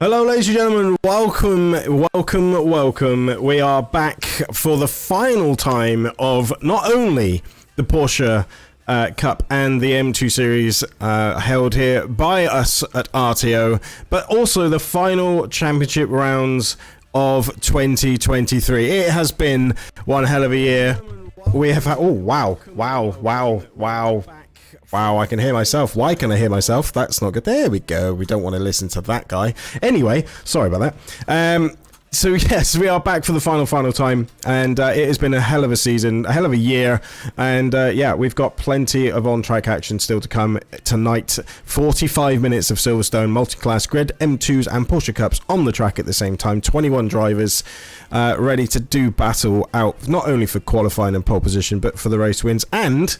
Hello, ladies and gentlemen. Welcome. We are back for the final time of not only the Porsche Cup and the M2 series held here by us at RTO, but also the final championship rounds of 2023. It has been one hell of a year. We have had, wow, I can hear myself. Why can I hear myself? That's not good. There we go. We don't want to listen to that guy. Anyway, sorry about that. So yes, we are back for the final time, and it has been a hell of a season, a hell of a year, and yeah, we've got plenty of on-track action still to come tonight. 45 minutes of Silverstone Multiclass Grid, M2s and Porsche Cups on the track at the same time. 21 drivers ready to do battle out, not only for qualifying and pole position, but for the race wins. And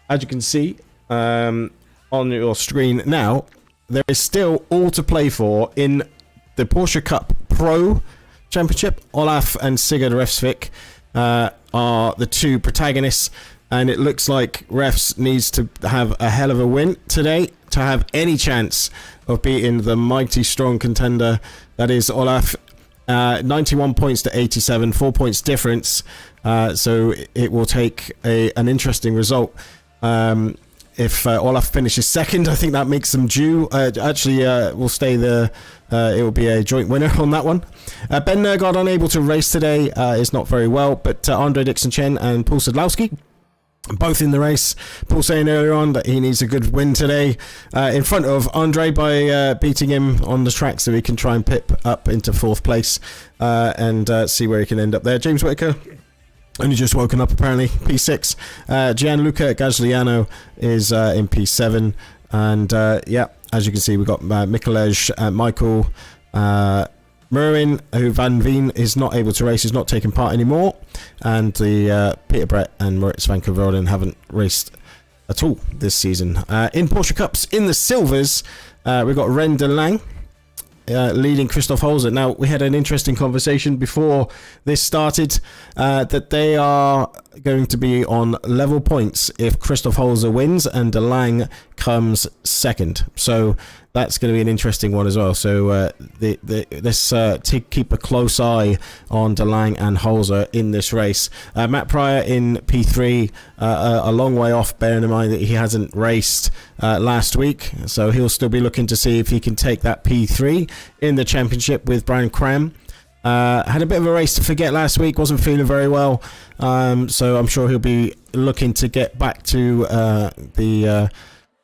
as you can see on your screen now, there is still all to play for in the Porsche Cup Pro Championship. Olaf and Sigurd Refsvik are the two protagonists, and it looks like Refs needs to have a hell of a win today to have any chance of beating the mighty strong contender that is Olaf. 91 points to 87, 4 points difference, so it will take an interesting result. If Olaf finishes second, I think that makes them due. We'll stay the. It will be a joint winner on that one. Ben Nergard unable to race today is not very well, but Andre Dixon-Chen and Paul Sadlowski both in the race. Paul saying earlier on that he needs a good win today in front of Andre by beating him on the track, so he can try and pip up into fourth place and see where he can end up there. James Whitaker only just woken up apparently, P6. Gianluca Gagliano is in P7, and yeah, as you can see, we've got Mikolaj, Michael Merwin, who Van Veen is not able to race, is not taking part anymore, and the Peter Brett and Moritz van Keuvelden haven't raced at all this season. In Porsche Cups, in the silvers, we've got Ren de Lang leading Christoph Holzer. Now, we had an interesting conversation before this started that they are going to be on level points if Christoph Holzer wins and de Lang comes second. So that's going to be an interesting one as well. So let's keep a close eye on de Lang and Holzer in this race. Matt Pryor in P3, a long way off, bearing in mind that he hasn't raced last week. So he'll still be looking to see if he can take that P3 in the championship with Brian Cram. Had a bit of a race to forget last week, wasn't feeling very well. So I'm sure he'll be looking to get back to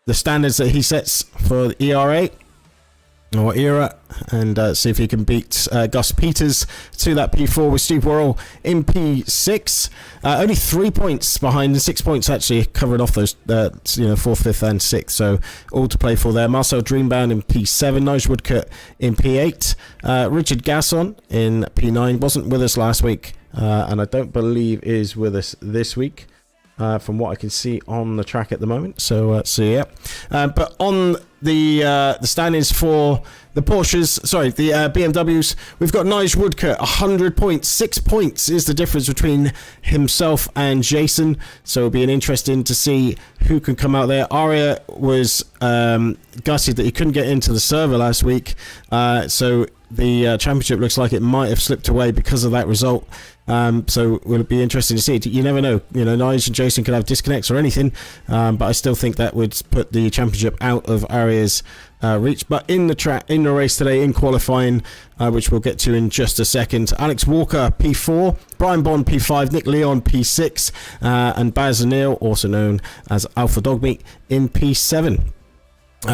the standards that he sets for the ERA and see if he can beat Gus Peters to that P4 with Steve Worrell in P6. Only 3 points behind, and 6 points actually covered off those 4th, 5th and 6th, so all to play for there. Marcel Dreambound in P7, Nigel Woodcourt in P8, Richard Gasson in P9, wasn't with us last week, and I don't believe is with us this week. From what I can see on the track at the moment, so yeah. But on the standings for the Porsches, the BMWs, we've got Nigel Woodcourt, 100 points. 6 points is the difference between himself and Jason, so it'll be an interesting to see who can come out there. Aria was gutted that he couldn't get into the server last week, so the championship looks like it might have slipped away because of that result. So will it be interesting to see. You never know. Nigel and Jason could have disconnects or anything, but I still think that would put the championship out of Aria's reach. But in the race today, in qualifying, which we'll get to in just a second, Alex Walker P4, Brian Bond P5, Nick Leon P6, and Baz Neal, also known as Alpha Dogmeat, in P7.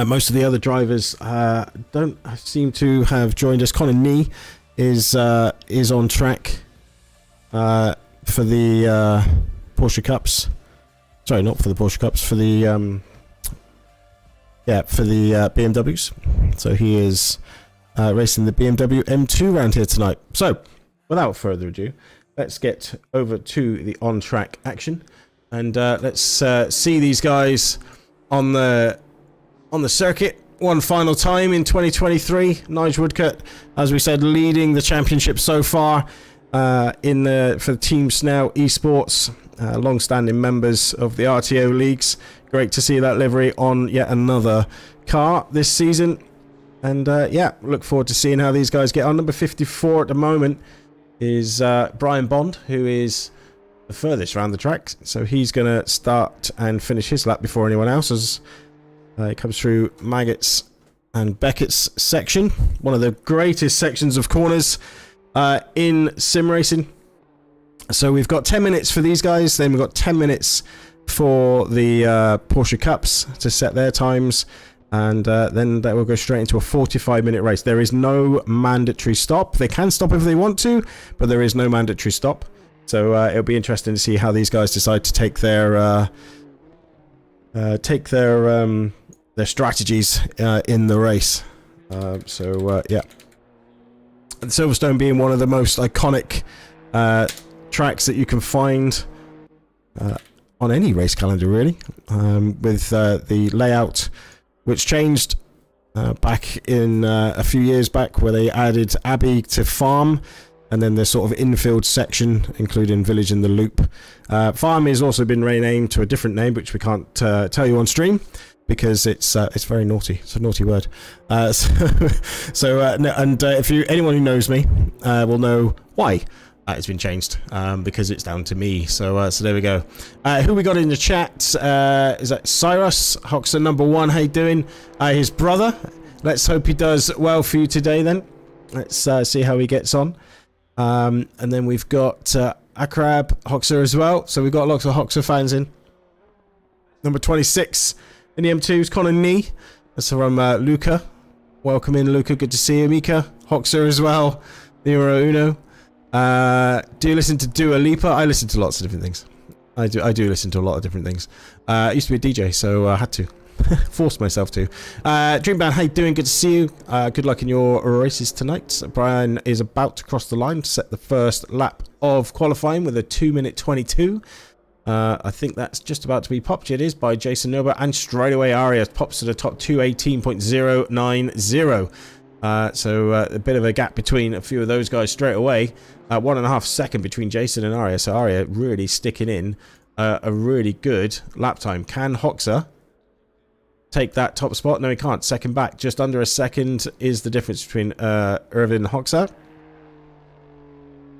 Most of the other drivers don't seem to have joined us. Colin Nee is on track for the Porsche Cups. Sorry, not for the Porsche Cups, for the BMWs. So he is racing the BMW M2 round here tonight. So without further ado, let's get over to the on-track action, and let's see these guys on the circuit one final time in 2023. Nigel Woodcourt, as we said, leading the championship so far. For the Team Snell Esports, long-standing members of the RTO leagues. Great to see that livery on yet another car this season. And yeah, look forward to seeing how these guys get on. Number 54 at the moment is Brian Bond, who is the furthest around the track. So he's going to start and finish his lap before anyone else as it comes through Maggott's and Beckett's section. One of the greatest sections of corners in sim racing. So we've got 10 minutes for these guys. Then we've got 10 minutes for the Porsche Cups to set their times. And then that will go straight into a 45-minute race. There is no mandatory stop. They can stop if they want to, but there is no mandatory stop. So it'll be interesting to see how these guys decide to take their strategies in the race. Yeah, and Silverstone being one of the most iconic tracks that you can find on any race calendar, really, with the layout, which changed back in a few years back, where they added Abbey to Farm, and then the sort of infield section, including Village and the Loop. Farm has also been renamed to a different name, which we can't tell you on stream, because it's very naughty. It's a naughty word. If anyone who knows me will know why it's been changed, because it's down to me. So there we go. Who we got in the chat? Is that Cyrus Hoxer number 1? How you doing? His brother. Let's hope he does well for you today. Then let's see how he gets on. And then we've got Akrab Hoxer as well. So we've got lots of Hoxer fans in. Number 26 in the M2s, Connor Nee. That's from Luca. Welcome in, Luca. Good to see you. Mika Hoxer as well. Numero Uno. Do you listen to Dua Lipa? I listen to lots of different things. I do listen to a lot of different things. I used to be a DJ, so I had to. Forced myself to. Dreamband, how you doing? Good to see you. Good luck in your races tonight. Brian is about to cross the line to set the first lap of qualifying with a 2-minute 22. I think that's just about to be popped. It is by Jason Nober, and straight away Aria pops to the top 2:18.090. So a bit of a gap between a few of those guys straight away. 1.5 second between Jason and Aria. So Aria really sticking in a really good lap time. Can Hoxer take that top spot? No, he can't. Second back. Just under a second is the difference between Irvin and Hoxer.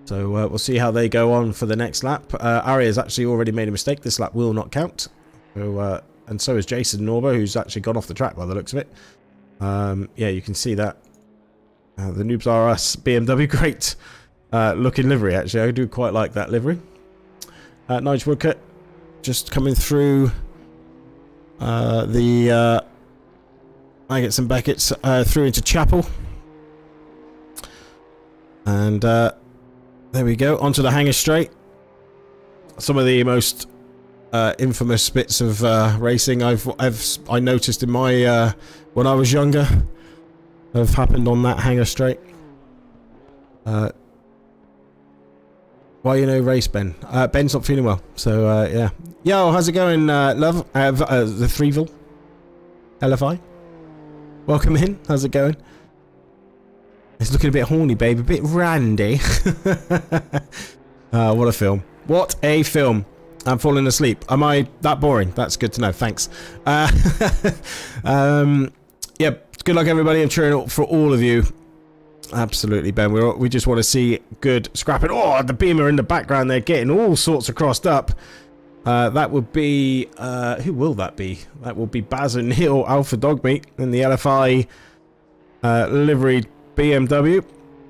So we'll see how they go on for the next lap. Aria has actually already made a mistake. This lap will not count. So, and so is Jason Norber, who's actually gone off the track by the looks of it. Yeah, you can see that. The Noobs R Us BMW, great looking livery, actually. I do quite like that livery. Nigel Woodcut just coming through the Maggott's and Beckett's through into Chapel. And there we go, onto the hangar straight. Some of the most infamous bits of racing I noticed in my when I was younger have happened on that hangar straight. Why you know race Ben? Ben's not feeling well, so yeah. Yo, how's it going, love? The Threeville LFI. Welcome in. How's it going? It's looking a bit horny, babe. A bit randy. What a film. What a film. I'm falling asleep. Am I that boring? That's good to know. Thanks. Yeah, good luck, everybody. I'm cheering for all of you. Absolutely, Ben. We just want to see good scrapping. Oh, the Beamer in the background there getting all sorts of crossed up. That would be... who will that be? That will be Baz and Neil Alpha Dog Meat in the LFI liveried BMW.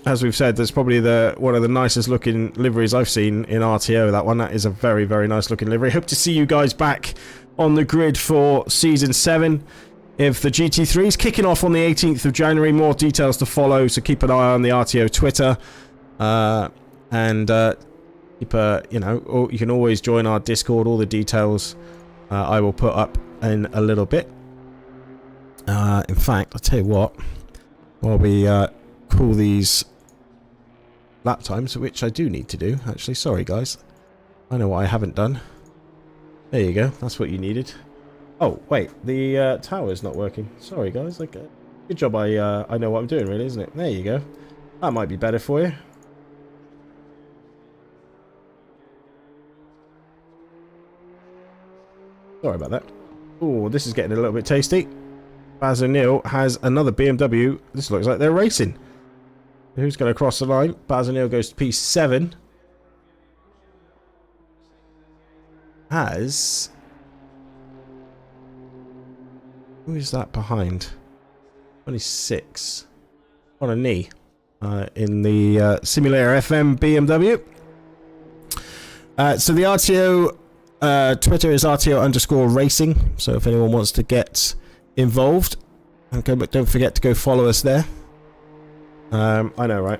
As we've said, that's probably one of the nicest looking liveries I've seen in RTO. That one, that is a very, very nice looking livery. Hope to see you guys back on the grid for Season 7. If the GT3 is kicking off on the 18th of January, more details to follow, so keep an eye on the RTO Twitter. And keep you know, or you can always join our Discord. All the details I will put up in a little bit. In fact, I'll tell you what, while we call these lap times, which I do need to do, actually. Sorry, guys. I know what I haven't done. There you go. That's what you needed. Oh, wait. The tower's not working. Sorry, guys. Like, good job I know what I'm doing, really, isn't it? There you go. That might be better for you. Sorry about that. Oh, this is getting a little bit tasty. Baz O'Neill has another BMW. This looks like they're racing. Who's going to cross the line? Baz O'Neill goes to P7. Has... Who is that behind? 26. On a knee. In the Simulator FM BMW. So the RTO Twitter is RTO_racing. So if anyone wants to get involved, and don't forget to go follow us there. I know, right?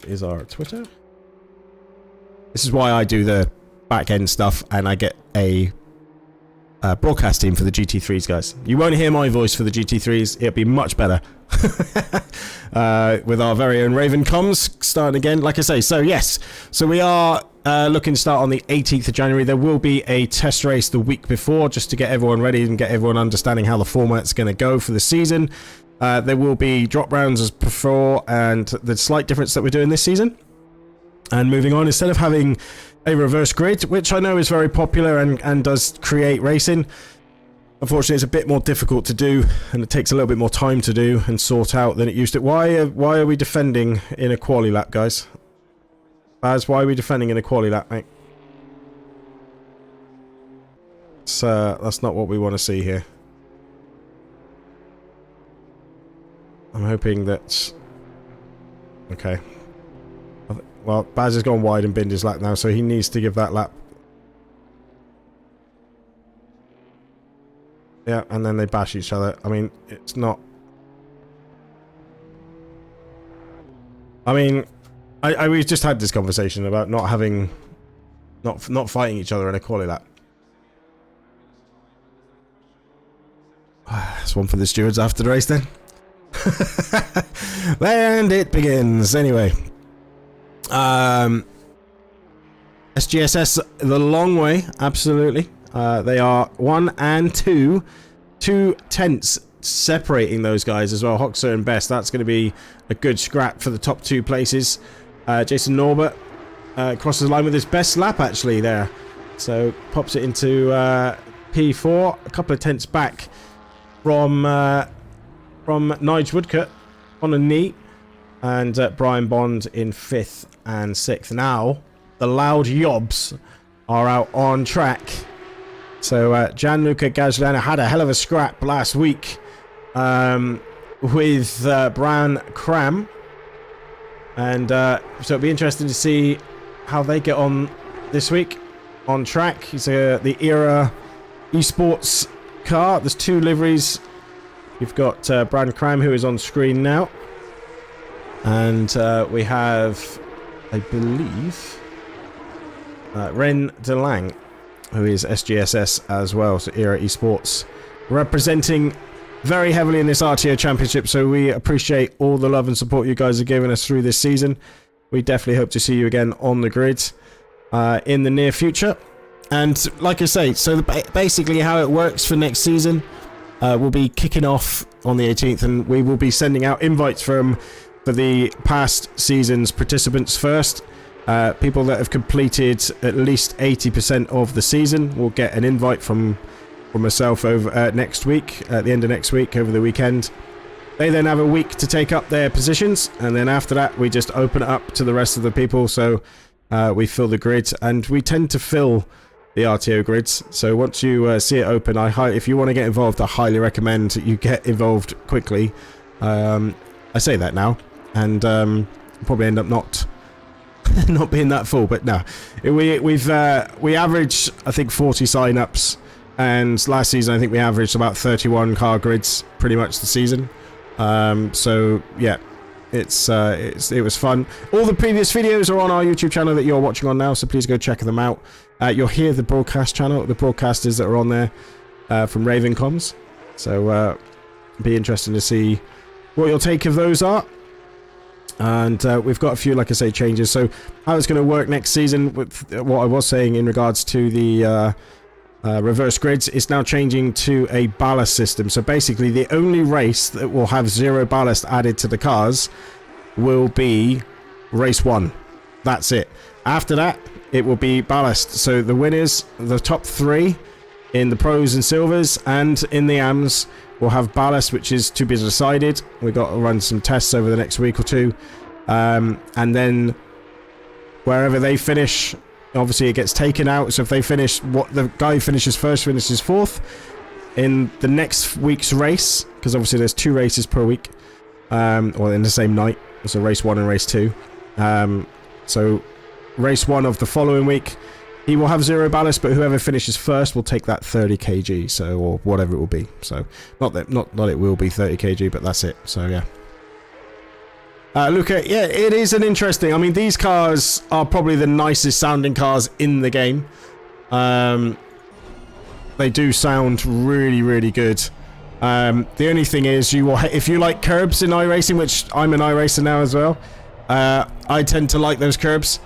Is our Twitter. This is why I do the back end stuff, and I get a broadcast team for the GT3s, guys. You won't hear my voice for the GT3s. It'll be much better. With our very own Raven Comms starting again, like I say. So yes, so we are looking to start on the 18th of January. There will be a test race the week before, just to get everyone ready and get everyone understanding how the format's going to go for the season. There will be drop rounds as before, and the slight difference that we're doing this season. And moving on, instead of having a reverse grid, which I know is very popular and does create racing, unfortunately it's a bit more difficult to do, and it takes a little bit more time to do and sort out than it used to. Why are we defending in a quali lap, guys? Baz, why are we defending in a quali lap, mate? That's not what we want to see here. I'm hoping that... Okay. Well, Baz has gone wide and binned his lap now, so he needs to give that lap. Yeah, and then they bash each other. I mean, it's not... I mean, we've just had this conversation about not having... Not fighting each other in a quali lap. That's one for the stewards after the race, then. And it begins. Anyway. SGSS the long way, absolutely. They are 1 and 2 tenths separating those guys as well. Hoxer and Best. That's going to be a good scrap for the top 2 places. Jason Norbert crosses the line with his best lap actually there, so pops it into P4, a couple of tenths back from Nigel Woodcut on a knee. And Brian Bond in 5th and 6th. Now, the loud yobs are out on track. So, Gianluca Gagliano had a hell of a scrap last week with Brian Cram. And so it'll be interesting to see how they get on this week on track. He's the Era Esports car. There's 2 liveries. You've got Brian Cram, who is on screen now. And we have, I believe, Ren DeLang, who is SGSS as well, so Era Esports, representing very heavily in this RTO Championship. So we appreciate all the love and support you guys are giving us through this season. We definitely hope to see you again on the grid in the near future. And like I say, so basically how it works for next season, we'll be kicking off on the 18th, and we will be sending out invites for the past season's participants first. People that have completed at least 80% of the season will get an invite from myself over next week, at the end of next week, over the weekend. They then have a week to take up their positions, and then after that we just open it up to the rest of the people. So we fill the grid, and we tend to fill the RTO grids. So once you see it open, if you want to get involved, I highly recommend you get involved quickly. I say that now, and probably end up not being that full, but no, we average I think 40 sign-ups, and last season I think we averaged about 31 car grids pretty much the season. So yeah, it was fun. All the previous videos are on our YouTube channel that you're watching on now, so please go check them out. You'll hear the broadcast channel, the broadcasters that are on there from Raven Comms, so be interesting to see what your take of those are. And we've got a few, like I say, changes. So how it's going to work next season, with what I was saying in regards to the reverse grids, is now changing to a ballast system. So basically the only race that will have 0 ballast added to the cars will be race 1. That's it. After that, it will be ballast. So the winners, the top 3, in the pros and silvers, and in the AMs we'll have ballast, which is to be decided. We've got to run some tests over the next week or two, and then wherever they finish, obviously it gets taken out. So if they finish, what the guy who finishes first finishes fourth in the next week's race, because obviously there's 2 races per week, or in the same night. So race 1 and race 2. So race 1 of the following week, he will have 0 ballast, but whoever finishes first will take that 30 kg, so, or whatever it will be. So not it will be 30 kg, but that's it. So yeah. Luca, yeah, it is an interesting. I mean, these cars are probably the nicest sounding cars in the game. They do sound really, really good. The only thing is, if you like curbs in iRacing, which I'm an iRacer now as well, I tend to like those curbs.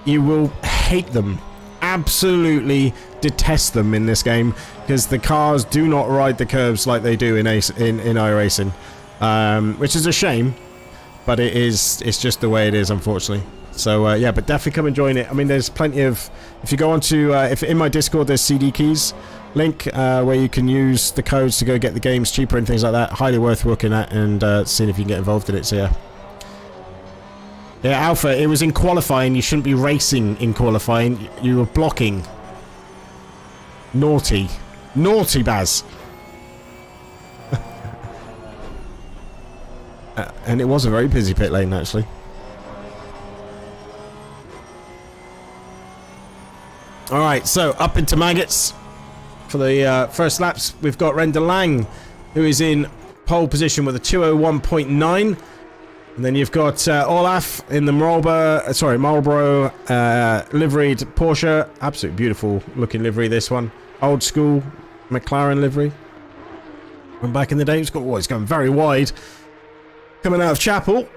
You will hate them. Absolutely detest them in this game, because the cars do not ride the curbs like they do in iRacing, which is a shame, but it's just the way it is, unfortunately. So yeah, but definitely come and join it. I mean, there's plenty of, if you go onto if in my Discord there's CD keys link where you can use the codes to go get the games cheaper and things like that. Highly worth looking at and seeing if you can get involved in it. So yeah. Yeah, Alpha, it was in qualifying. You shouldn't be racing in qualifying. You were blocking. Naughty. Naughty, Baz. And it was a very busy pit lane, actually. Alright, so up into Maggots. For the first laps, we've got Ren de Lang, who is in pole position with a 201.9. And then you've got Olaf in the Marlboro liveried Porsche. Absolutely beautiful looking livery, this one. Old school McLaren livery. From back in the day, it's going very wide. Coming out of Chapel.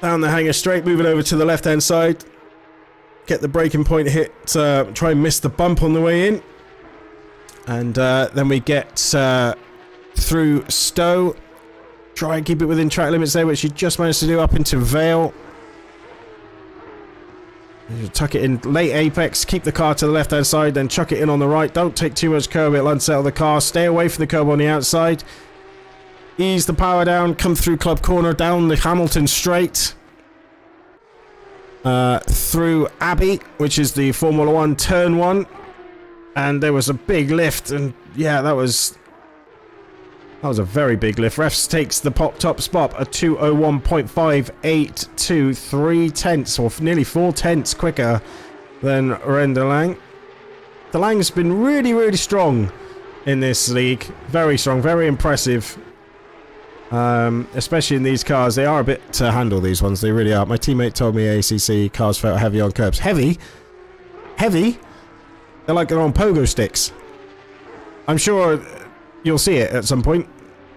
Down the hanger straight, moving over to the left hand side. Get the braking point hit, try and miss the bump on the way in. And then we get through Stowe. Try and keep it within track limits there, which you just managed to do up into Vale. You tuck it in late apex, keep the car to the left hand side, then chuck it in on the right. Don't take too much curb, it'll unsettle the car. Stay away from the curb on the outside. Ease the power down, come through Club Corner, down the Hamilton straight. Through Abbey, which is the Formula 1 turn 1. And there was a big lift, and yeah, that was a very big lift. Refs takes the top spot, a 201.582, 3 tenths, or nearly 4 tenths quicker than Ren de Lang. De Lang's been really, really strong in this league. Very strong, very impressive. Especially in these cars. They are a bit to handle, these ones. They really are. My teammate told me ACC cars felt heavy on curbs. Heavy? Heavy? They're like they're on pogo sticks. I'm sure you'll see it at some point.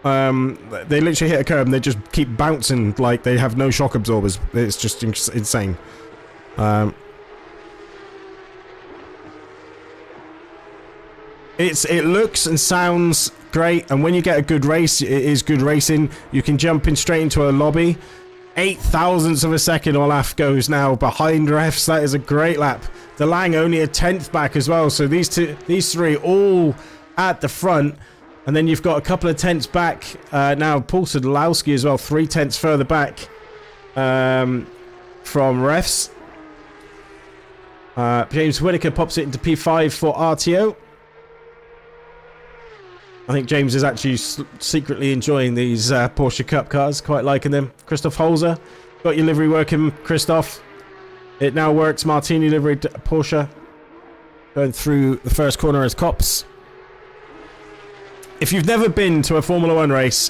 They literally hit a curb and they just keep bouncing like they have no shock absorbers. It's just insane. It looks and sounds great, and when you get a good race, it is good racing. You can jump in straight into a lobby. 8 thousandths of a second Olaf goes now behind refs. That is a great lap. De Lang only a tenth back as well. So these three all at the front. And then you've got a couple of tenths back. Now Paul Sadlowski as well, 3 tenths further back from refs. James Whittaker pops it into P5 for RTO. I think James is actually secretly enjoying these Porsche Cup cars, quite liking them. Christoph Holzer, got your livery working, Christoph. It now works, Martini livery Porsche. Going through the first corner as cops. If you've never been to a Formula 1 race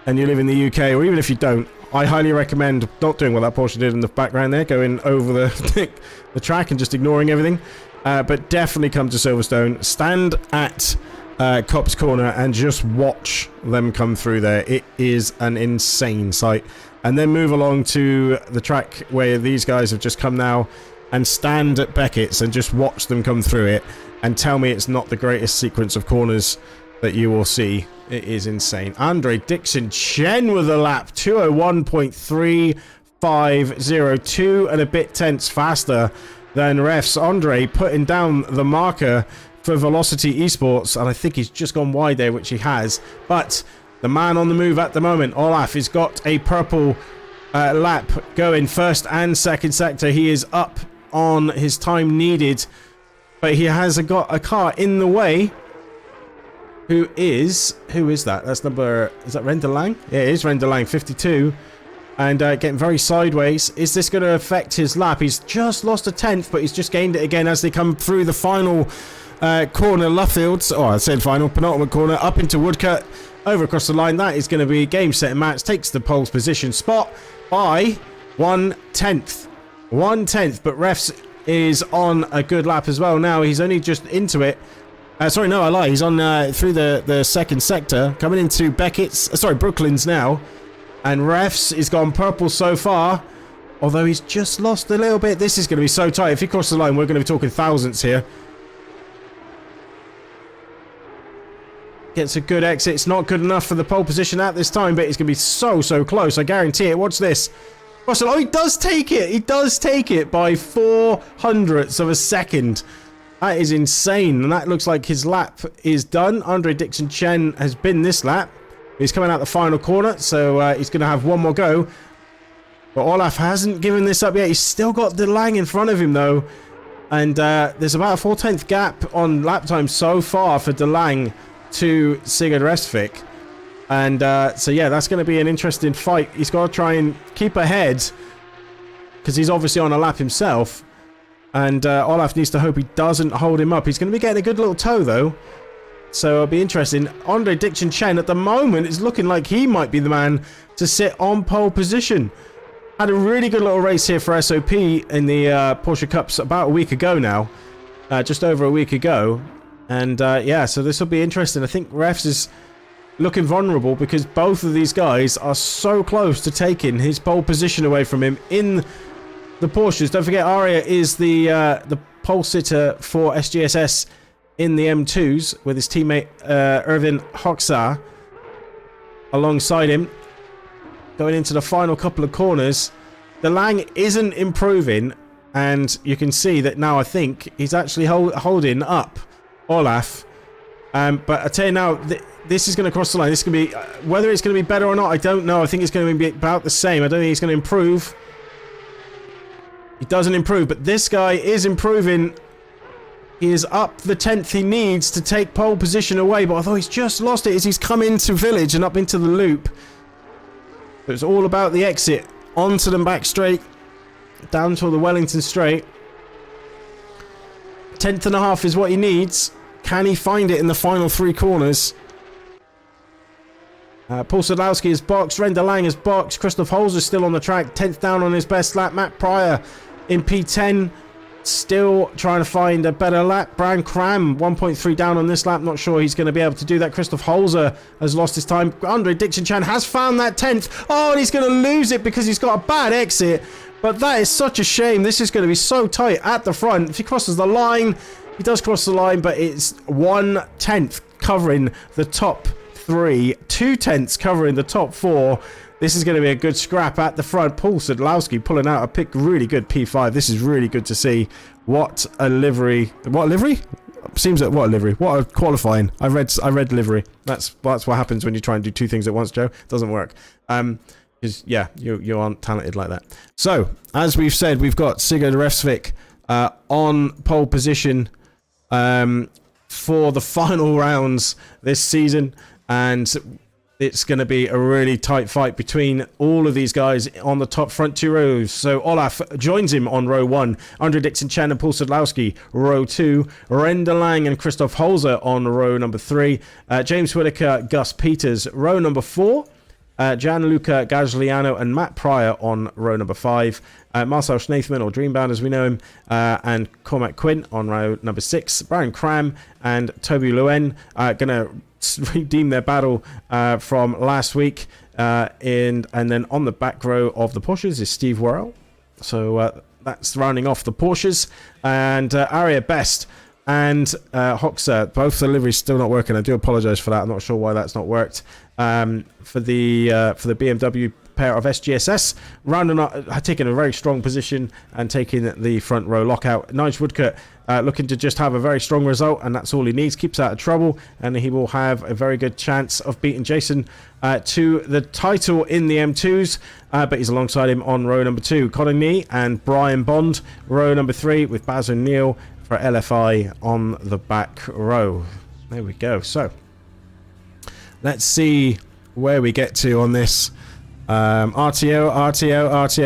and you live in the UK, or even if you don't, I highly recommend not doing what that Porsche did in the background there, going over the track and just ignoring everything. But definitely come to Silverstone, stand at Cop's Corner and just watch them come through there. It is an insane sight. And then move along to the track where these guys have just come now and stand at Beckett's and just watch them come through it and tell me it's not the greatest sequence of corners that you will see. It is insane. Andre Dixon Chen with a lap, 201.3502 and a bit tenths faster than refs. Andre putting down the marker for Velocity Esports, and I think he's just gone wide there, which he has. But the man on the move at the moment, Olaf, has got a purple lap going first and second sector. He is up on his time needed, but he has got a car in the way. Who is that? That's number, is that Render Lang? Yeah, it is Render Lang, 52. And getting very sideways. Is this going to affect his lap? He's just lost a 10th, but he's just gained it again as they come through the final corner. Luffields, I said final, penultimate corner, up into Woodcut, over across the line. That is going to be game, set, and match. Takes the pole position spot by 1/10. 1/10, but Refs is on a good lap as well now. He's only just into it. Sorry, no, I lie. He's on through the second sector, coming into Beckett's, Brooklyn's now. And Refs is gone purple so far, although he's just lost a little bit. This is going to be so tight. If he crosses the line, we're going to be talking thousandths here. Gets a good exit. It's not good enough for the pole position at this time, but it's going to be so close. I guarantee it. Watch this. Russell, he does take it. He does take it by 0.04 of a second. That is insane. And that looks like his lap is done. Andre Dixon Chen has been this lap. He's coming out the final corner, so he's going to have one more go. But Olaf hasn't given this up yet. He's still got De Lang in front of him, though. And there's about a 4/10 gap on lap time so far for De Lang to Sigurd Restvik. And so, yeah, that's going to be an interesting fight. He's got to try and keep ahead, because he's obviously on a lap himself. And Olaf needs to hope he doesn't hold him up. He's going to be getting a good little tow, though. So it'll be interesting. Andre Dixon Chen at the moment is looking like he might be the man to sit on pole position. Had a really good little race here for SOP in the Porsche Cups about a week ago now. Just over a week ago. And yeah, so this will be interesting. I think Refs is looking vulnerable because both of these guys are so close to taking his pole position away from him in the Porsches. Don't forget, Aria is the pole sitter for SGSS in the M2s with his teammate Erwin Hoxha alongside him. Going into the final couple of corners, De Lang isn't improving, and you can see that now. I think he's actually holding up Olaf. But I tell you now, this is going to cross the line. This is going to be whether it's going to be better or not, I don't know. I think it's going to be about the same. I don't think he's going to improve. He doesn't improve, but this guy is improving. He is up the 10th he needs to take pole position away, but although he's just lost it as he's come into Village and up into the loop. But it's all about the exit. Onto the back straight, down to the Wellington straight. 10th and a half is what he needs. Can he find it in the final three corners? Paul Sadlowski is boxed, Render Lang is boxed, Christoph Holzer is still on the track, 10th down on his best lap, Matt Pryor in P10. Still trying to find a better lap. Brian Cram 1.3 down on this lap. Not sure he's going to be able to do that. Christoph Holzer has lost his time. Andre Dixon Chan has found that 10th. Oh, and he's going to lose it because he's got a bad exit. But that is such a shame. This is going to be so tight at the front. If he crosses the line, he does cross the line, but it's 1/10 covering the top three. 2/10 covering the top four. This is going to be a good scrap at the front. Paul Sadlowski pulling out a really good P5. This is really good to see. What a livery. What a livery? Seems like what a livery. What a qualifying. I read livery. That's what happens when you try and do two things at once, Joe. It doesn't work. Because, yeah, you aren't talented like that. So, as we've said, we've got Sigurd Restvik on pole position for the final rounds this season. And it's going to be a really tight fight between all of these guys on the top front two rows. So Olaf joins him on row 1. Andre Dixon Chen and Paul Sadlowski, row 2. Render Lang and Christoph Holzer on row number 3. James Whitaker, Gus Peters, row number 4. Gianluca Gagliano and Matt Pryor on row number 5. Marcel Schneithman, or Dreambound as we know him, and Cormac Quinn on row number 6. Brian Cram and Toby Luen going to redeem their battle from last week. And then on the back row of the Porsches is Steve Worrell. So that's rounding off the Porsches. And Aria Best and Hoxha, both the liveries still not working. I do apologise for that. I'm not sure why that's not worked. For the BMW pair of SGSS, rounding up, taking a very strong position and taking the front row lockout. Nigel Woodcote looking to just have a very strong result, and that's all he needs. Keeps out of trouble, and he will have a very good chance of beating Jason to the title in the M2s, but he's alongside him on row number 2. Colin Nee and Brian Bond, row number 3, with Baz O'Neill for LFI on the back row. There we go. So let's see where we get to on this. RTO,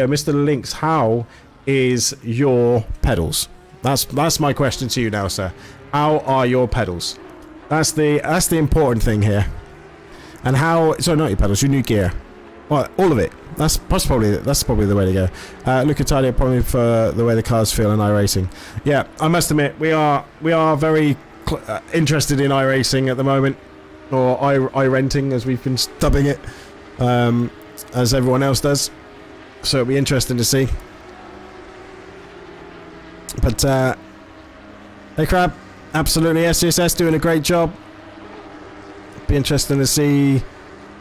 Mr. Lynx, how is your pedals? That's my question to you now, sir. How are your pedals? That's the important thing here. And how? Sorry, not your pedals, your new gear. Well, all of it. That's probably the way to go. Look at Tidy probably for the way the cars feel in iRacing. Yeah, I must admit we are very interested in iRacing at the moment, or iRenting as we've been dubbing it, as everyone else does. So it'll be interesting to see. But hey, Crab, absolutely, SCSS doing a great job. Be interesting to see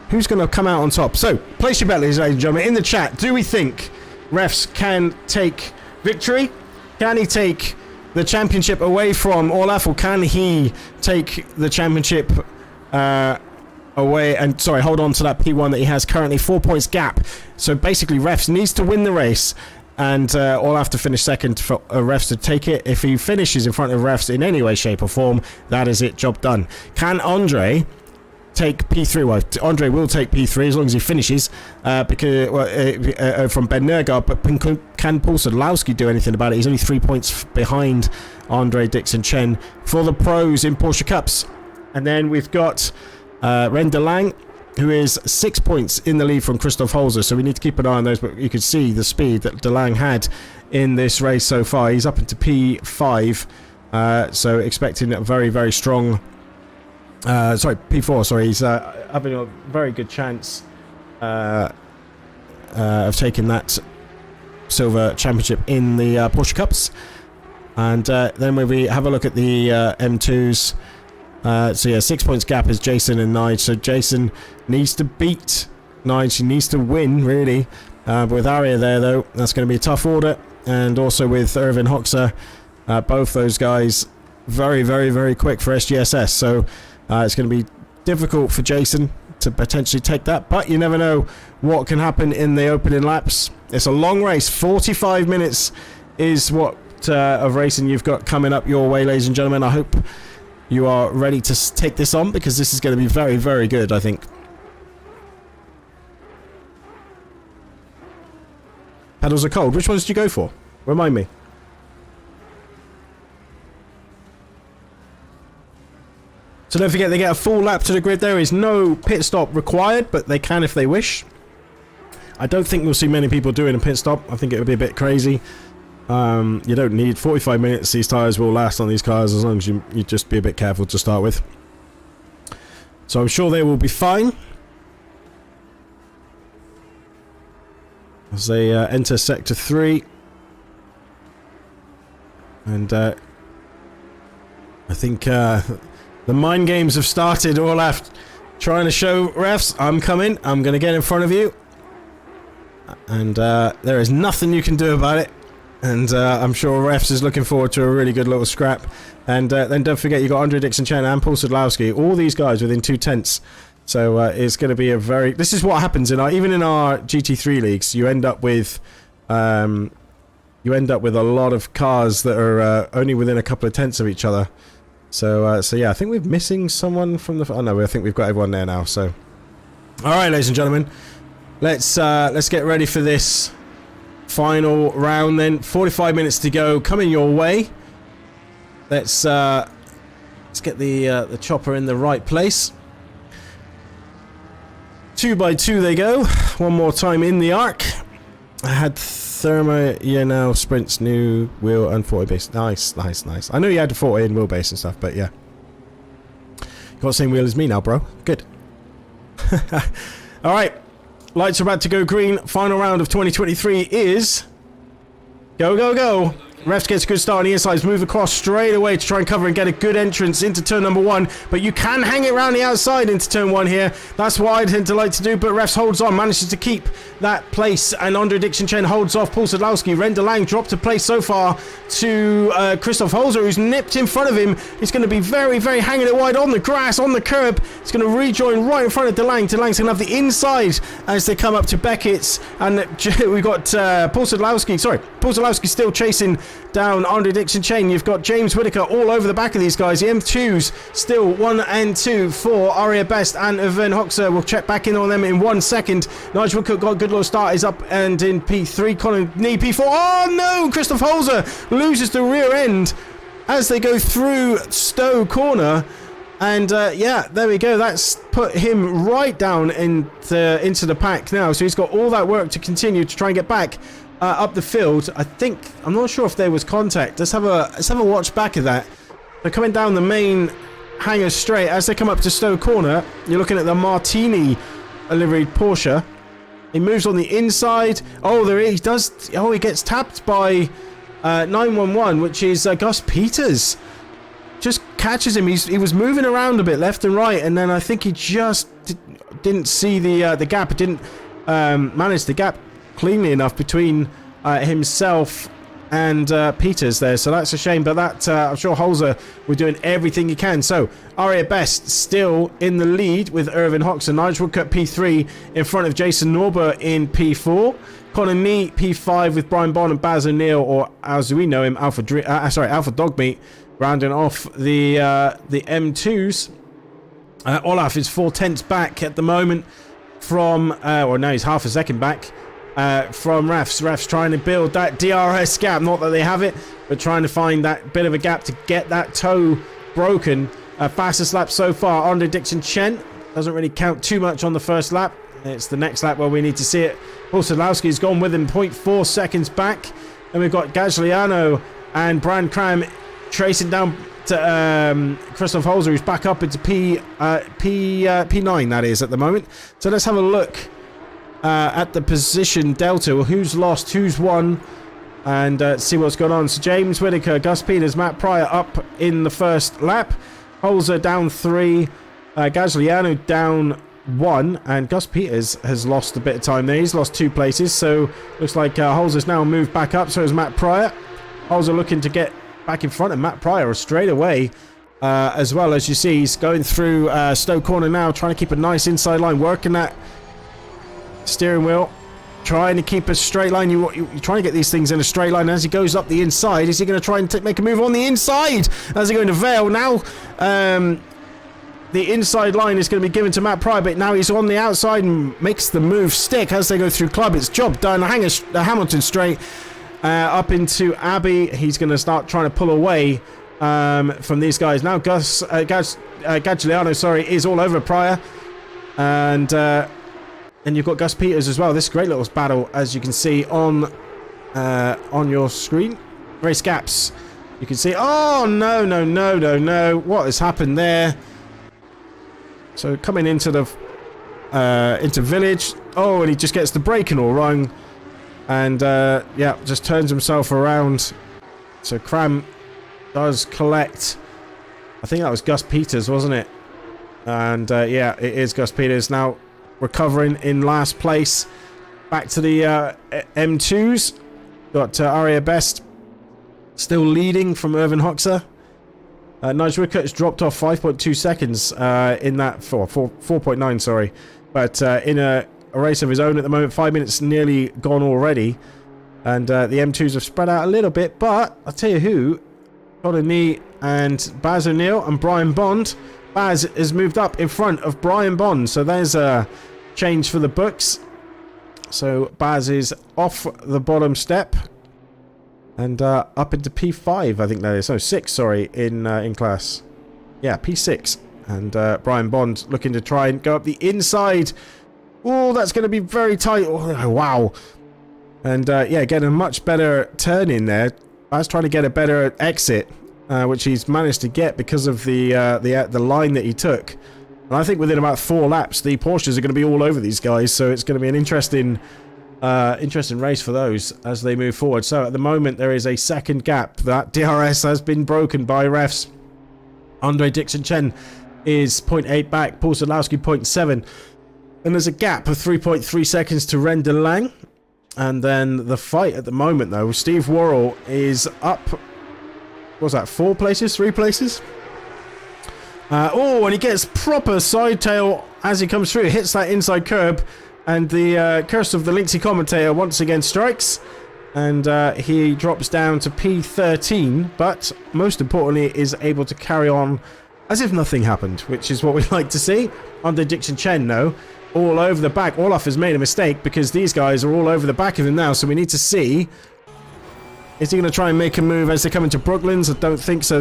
who's going to come out on top. So, place your bet, ladies and gentlemen, in the chat. Do we think refs can take victory? Can he take the championship away from Olaf, or can he take the championship away and, sorry, hold on to that P1 that he has currently, 4 points gap. So basically refs needs to win the race, and Olaf to finish second for refs to take it. If he finishes in front of refs in any way, shape or form, that is it, job done. Can Andre take P3? Well, Andre will take P3 as long as he finishes, because from Ben Nergard. But can Paul Sadlowski do anything about it? He's only 3 points behind Andre Dixon Chen for the pros in Porsche Cups. And then we've got Ren De Lang, who is 6 points in the lead from Christoph Holzer. So we need to keep an eye on those. But you can see the speed that De Lang had in this race so far. He's up into P5, so expecting a very, very strong. Sorry, P4. Sorry, he's having a very good chance of taking that silver championship in the Porsche Cups. And then when we have a look at the M2s, so yeah, 6 points gap is Jason and Nige. So Jason needs to beat Nige. He needs to win, really. But with Aria there, though, that's going to be a tough order. And also with Irvin Hoxer, both those guys very, very, very quick for SGSS. So it's going to be difficult for Jason to potentially take that. But you never know what can happen in the opening laps. It's a long race. 45 minutes is what of racing you've got coming up your way, ladies and gentlemen. I hope you are ready to take this on, because this is going to be very, very good, I think. Pedals are cold. Which ones did you go for? Remind me. So don't forget, they get a full lap to the grid. There is no pit stop required, but they can if they wish. I don't think we'll see many people doing a pit stop. I think it would be a bit crazy. You don't need 45 minutes. These tyres will last on these cars as long as you just be a bit careful to start with. So I'm sure they will be fine as they enter Sector 3. And I think the mind games have started. Olaf trying to show refs, I'm coming, I'm going to get in front of you. And there is nothing you can do about it. And I'm sure refs is looking forward to a really good little scrap. And then don't forget, you got Andre Dixon Chen and Paul Sadlowski, all these guys within 2 tenths. So it's going to be a very. This is what happens in even in our GT3 leagues. You end up with a lot of cars that are only within a couple of tenths of each other. So yeah, I think we're missing someone from the. Oh no, I think we've got everyone there now. So, all right, ladies and gentlemen, let's get ready for this final round. Then 45 minutes to go, coming your way. Let's get the chopper in the right place. 2 by 2 they go. One more time in the arc. I had Thermo, yeah, now sprints, new wheel and 40 base. Nice. I know you had 40 in wheelbase and stuff, but yeah. You got the same wheel as me now, bro. Good. Alright. Lights are about to go green. Final round of 2023 is... Go, go, go. Refs gets a good start on the inside. Move across straight away to try and cover and get a good entrance into turn number 1. But you can hang it around the outside into turn 1 here. That's what I tend to like to do. But Refs holds on, manages to keep that place. And Andre Dixon Chen holds off Paul Sadlowski. Render Lang dropped a place so far to Christoph Holzer, who's nipped in front of him. He's going to be very, very hanging it wide on the grass, on the curb. It's going to rejoin right in front of DeLang. DeLang's going to have the inside as they come up to Beckett's. And we've got Paul Sadlowski. Sorry, Paul Sadlowski still chasing down Andre Dixon Chen. You've got James Whitaker all over the back of these guys. The M2s still 1 and 2 for Aria Best and Erwin Hoxer. We'll check back in on them in 1 second. Nigel Woodcock got a good little start. Is up and in P3. Colin Nee P4. Oh no! Christoph Holzer loses the rear end as they go through Stowe Corner. And yeah, there we go. That's put him right down into the pack now. So he's got all that work to continue to try and get back up the field. I'm not sure if there was contact. Let's have a watch back of that. They're coming down the main hangar straight. As they come up to Stowe Corner, you're looking at the Martini liveried Porsche. He moves on the inside. Oh, there he does. Oh, he gets tapped by 911, which is Gus Peters. Just catches him. He was moving around a bit left and right, and then I think he just didn't see the gap. It didn't manage the gap cleanly enough between himself and Peters there, so that's a shame. But that I'm sure Holzer was doing everything he can. So Aria Best still in the lead with Erwin Hoxer. Nigel Woodcock P3 in front of Jason Norber in P4. Colin Nee P5 with Brian Bond and Baz O'Neill, or as we know him, Alpha Dogmeat, rounding off the M2s. Olaf is 4/10 back at the moment from, well, now he's half a second back from Refs. Refs trying to build that DRS gap. Not that they have it, but trying to find that bit of a gap to get that toe broken. Fastest lap so far, Andre Dixon Chen. Doesn't really count too much on the first lap. It's the next lap where we need to see it. Paul Sadlowski's gone with him 0.4 seconds back. And we've got Gagliano and Brian Cram tracing down to Christoph Holzer, who's back up into P9, that is, at the moment. So let's have a look at the position delta. Well, who's lost, who's won, and see what's going on. So James Whitaker, Gus Peters, Matt Pryor up in the first lap. Holzer down 3, Gagliano down 1, and Gus Peters has lost a bit of time there. He's lost 2 places, so looks like Holzer's now moved back up, so is Matt Pryor. Holzer looking to get back in front of Matt Pryor straight away, as well. As you see, he's going through Stowe Corner now, trying to keep a nice inside line, working that steering wheel, trying to keep a straight line. You're trying to get these things in a straight line. As he goes up the inside, is he going to try and make a move on the inside as they go into Vale? Now the inside line is going to be given to Matt Pryor, but now he's on the outside and makes the move stick as they go through Club. It's job done. Hamilton straight up into Abbey. He's going to start trying to pull away from these guys. Now Gagliano, is all over Pryor. And you've got Gus Peters as well. This is a great little battle, as you can see on your screen. Race gaps. You can see, oh, no. What has happened there? So coming into the into Village. Oh, and he just gets the braking all wrong. And, yeah, just turns himself around. So Cram does collect. I think that was Gus Peters, wasn't it? And, yeah, it is Gus Peters. Now recovering in last place. Back to the M2s. Got Aria Best still leading from Erwin Hoxer. Nigel Woodcock has dropped off 5.2 seconds in that, 4.9, sorry. But in a race of his own at the moment, 5 minutes nearly gone already. And the M2s have spread out a little bit, but I'll tell you who, Colin Nee and Baz O'Neill and Brian Bond. Baz has moved up in front of Brian Bond, so there's a change for the books. So Baz is off the bottom step and up into P5, I think that is. So 6, sorry, in class. Yeah, P6. And Brian Bond looking to try and go up the inside. Oh, that's going to be very tight. Oh, wow. And yeah, getting a much better turn in there. Baz trying to get a better exit, which he's managed to get because of the line that he took. And I think within about 4 laps, the Porsches are going to be all over these guys. So it's going to be an interesting Interesting race for those as they move forward. So at the moment there is a second gap. That DRS has been broken by refs. Andre Dixon Chen is 0.8 back, Paul Sadlowski 0.7, and there's a gap of 3.3 seconds to Ren de Lang. And then the fight at the moment though, Steve Worrell is up, what was that, 4 places, 3 places? Oh, and he gets proper side tail as he comes through, hits that inside curb. And the curse of the Lynxy commentator once again strikes. And he drops down to P13. But most importantly is able to carry on as if nothing happened. Which is what we like to see. Under Dixon Chen, no. All over the back. Olaf has made a mistake because these guys are all over the back of him now. So we need to see. Is he going to try and make a move as they come into Brooklands? I don't think so.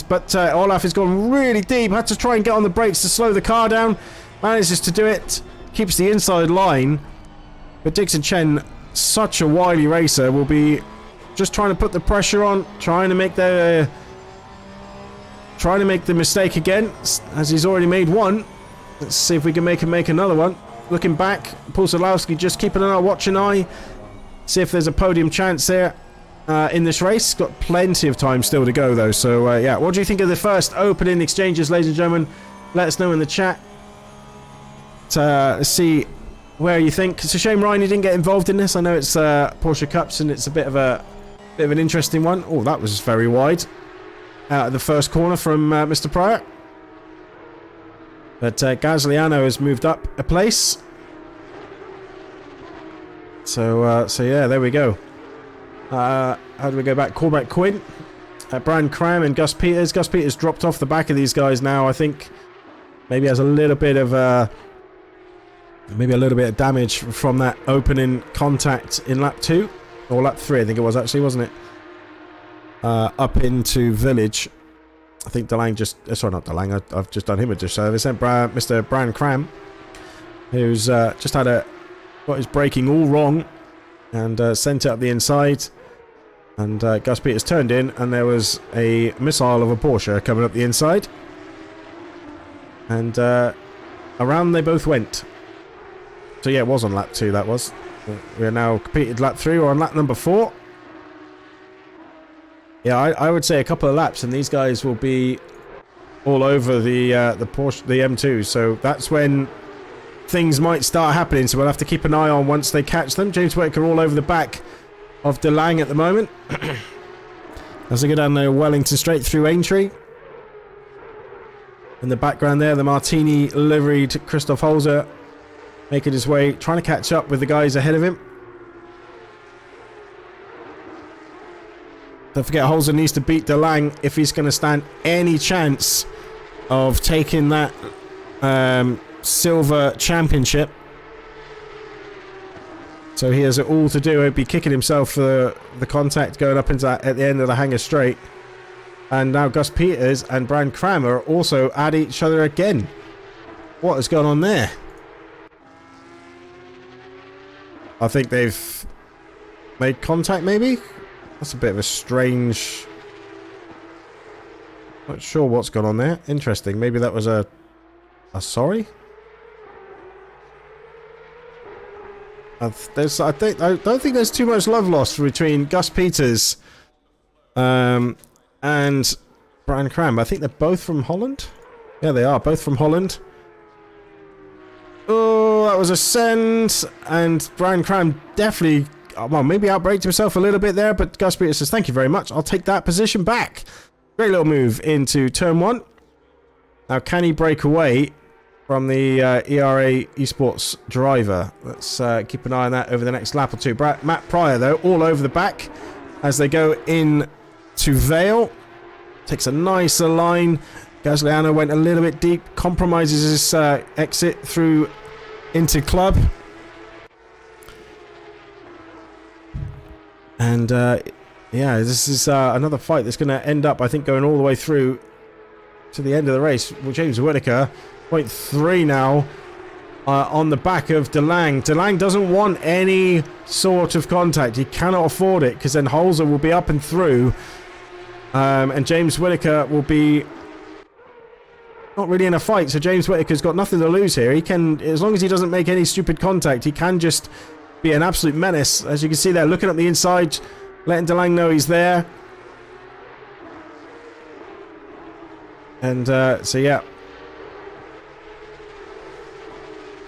But Olaf has gone really deep. Had to try and get on the brakes to slow the car down. Manages to do it. Keeps the inside line, but Dixon Chen, such a wily racer, will be just trying to put the pressure on, trying to make the mistake again, as he's already made one. Let's see if we can make him make another one. Looking back, Paul Sadlowski just keeping an eye, watching eye, see if there's a podium chance there in this race. Got plenty of time still to go though. So yeah, what do you think of the first opening exchanges, ladies and gentlemen? Let us know in the chat. See where you think. It's a shame Ryan didn't get involved in this. I know it's Porsche Cups and it's a bit of an interesting one. Oh, that was very wide out of the first corner from Mr. Pryor. But Gagliano has moved up a place. So yeah, there we go. How do we go back? Cormac Quinn, Brian Cram and Gus Peters. Gus Peters dropped off the back of these guys now. I think maybe has a little bit of damage from that opening contact in lap 2 or lap 3, I think it was actually, wasn't it? Up into Village. I think DeLang just sorry, not DeLang, I've just done him a disservice. Mr. Brian Cram, who's just got his braking all wrong and sent it up the inside. And Gus Peters turned in, and there was a missile of a Porsche coming up the inside. And around they both went. So yeah, it was on lap 2, that was. We are now competed lap 3, or on lap number 4. Yeah, I would say a couple of laps, and these guys will be all over the Porsche, the M2. So that's when things might start happening. So we'll have to keep an eye on once they catch them. James Whittaker all over the back of DeLang at the moment. As they go down the Wellington straight through Aintree. In the background there, the Martini liveried Christoph Holzer making his way, trying to catch up with the guys ahead of him. Don't forget, Holzer needs to beat DeLang if he's going to stand any chance of taking that silver championship. So he has it all to do. He'll be kicking himself for the contact going up into that, at the end of the hangar straight. And now Gus Peters and Brian Kramer are also at each other again. What has gone on there? I think they've made contact, maybe? That's a bit of a strange... Not sure what's gone on there. Interesting. Maybe that was a sorry? I don't think there's too much love lost between Gus Peters and Brian Cram. I think they're both from Holland. Yeah, they are both from Holland. Oh, that was a send, and Brian Cram definitely, well, maybe outbraked himself a little bit there, but Gus Peters says, thank you very much, I'll take that position back. Great little move into turn 1. Now, can he break away from the ERA Esports driver? Let's keep an eye on that over the next lap or two. Matt Pryor, though, all over the back as they go in to Vale. Takes a nicer line. Gagliano went a little bit deep, compromises his exit through into Club. And yeah, this is another fight that's going to end up, I think, going all the way through to the end of the race. Well, James Whittaker, 0.3 now on the back of DeLang. DeLang doesn't want any sort of contact. He cannot afford it, because then Holzer will be up and through. And James Whittaker will be not really in a fight, so James Whittaker's got nothing to lose here. He can, as long as he doesn't make any stupid contact, he can just be an absolute menace. As you can see there, looking up the inside, letting DeLange know he's there. And so yeah.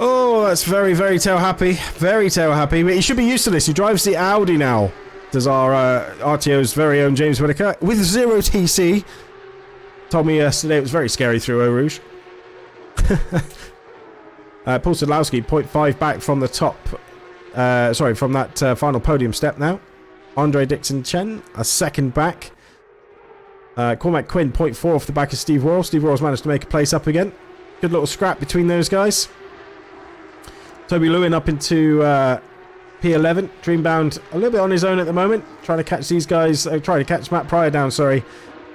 Oh, that's very, very tail happy. Very tail happy. But he should be used to this. He drives the Audi now. Does our RTO's very own James Whittaker with 0 TC. Told me yesterday it was very scary through Eau Rouge. Paul Sadlowski, 0.5 back from the top. Sorry, from that final podium step now. Andre Dixon Chen, a second back. Cormac Quinn, 0.4 off the back of Steve Worrell. Steve Worrell's managed to make a place up again. Good little scrap between those guys. Toby Lewin up into P11. Dreambound a little bit on his own at the moment. Trying to catch these guys. Trying to catch Matt Pryor down, sorry.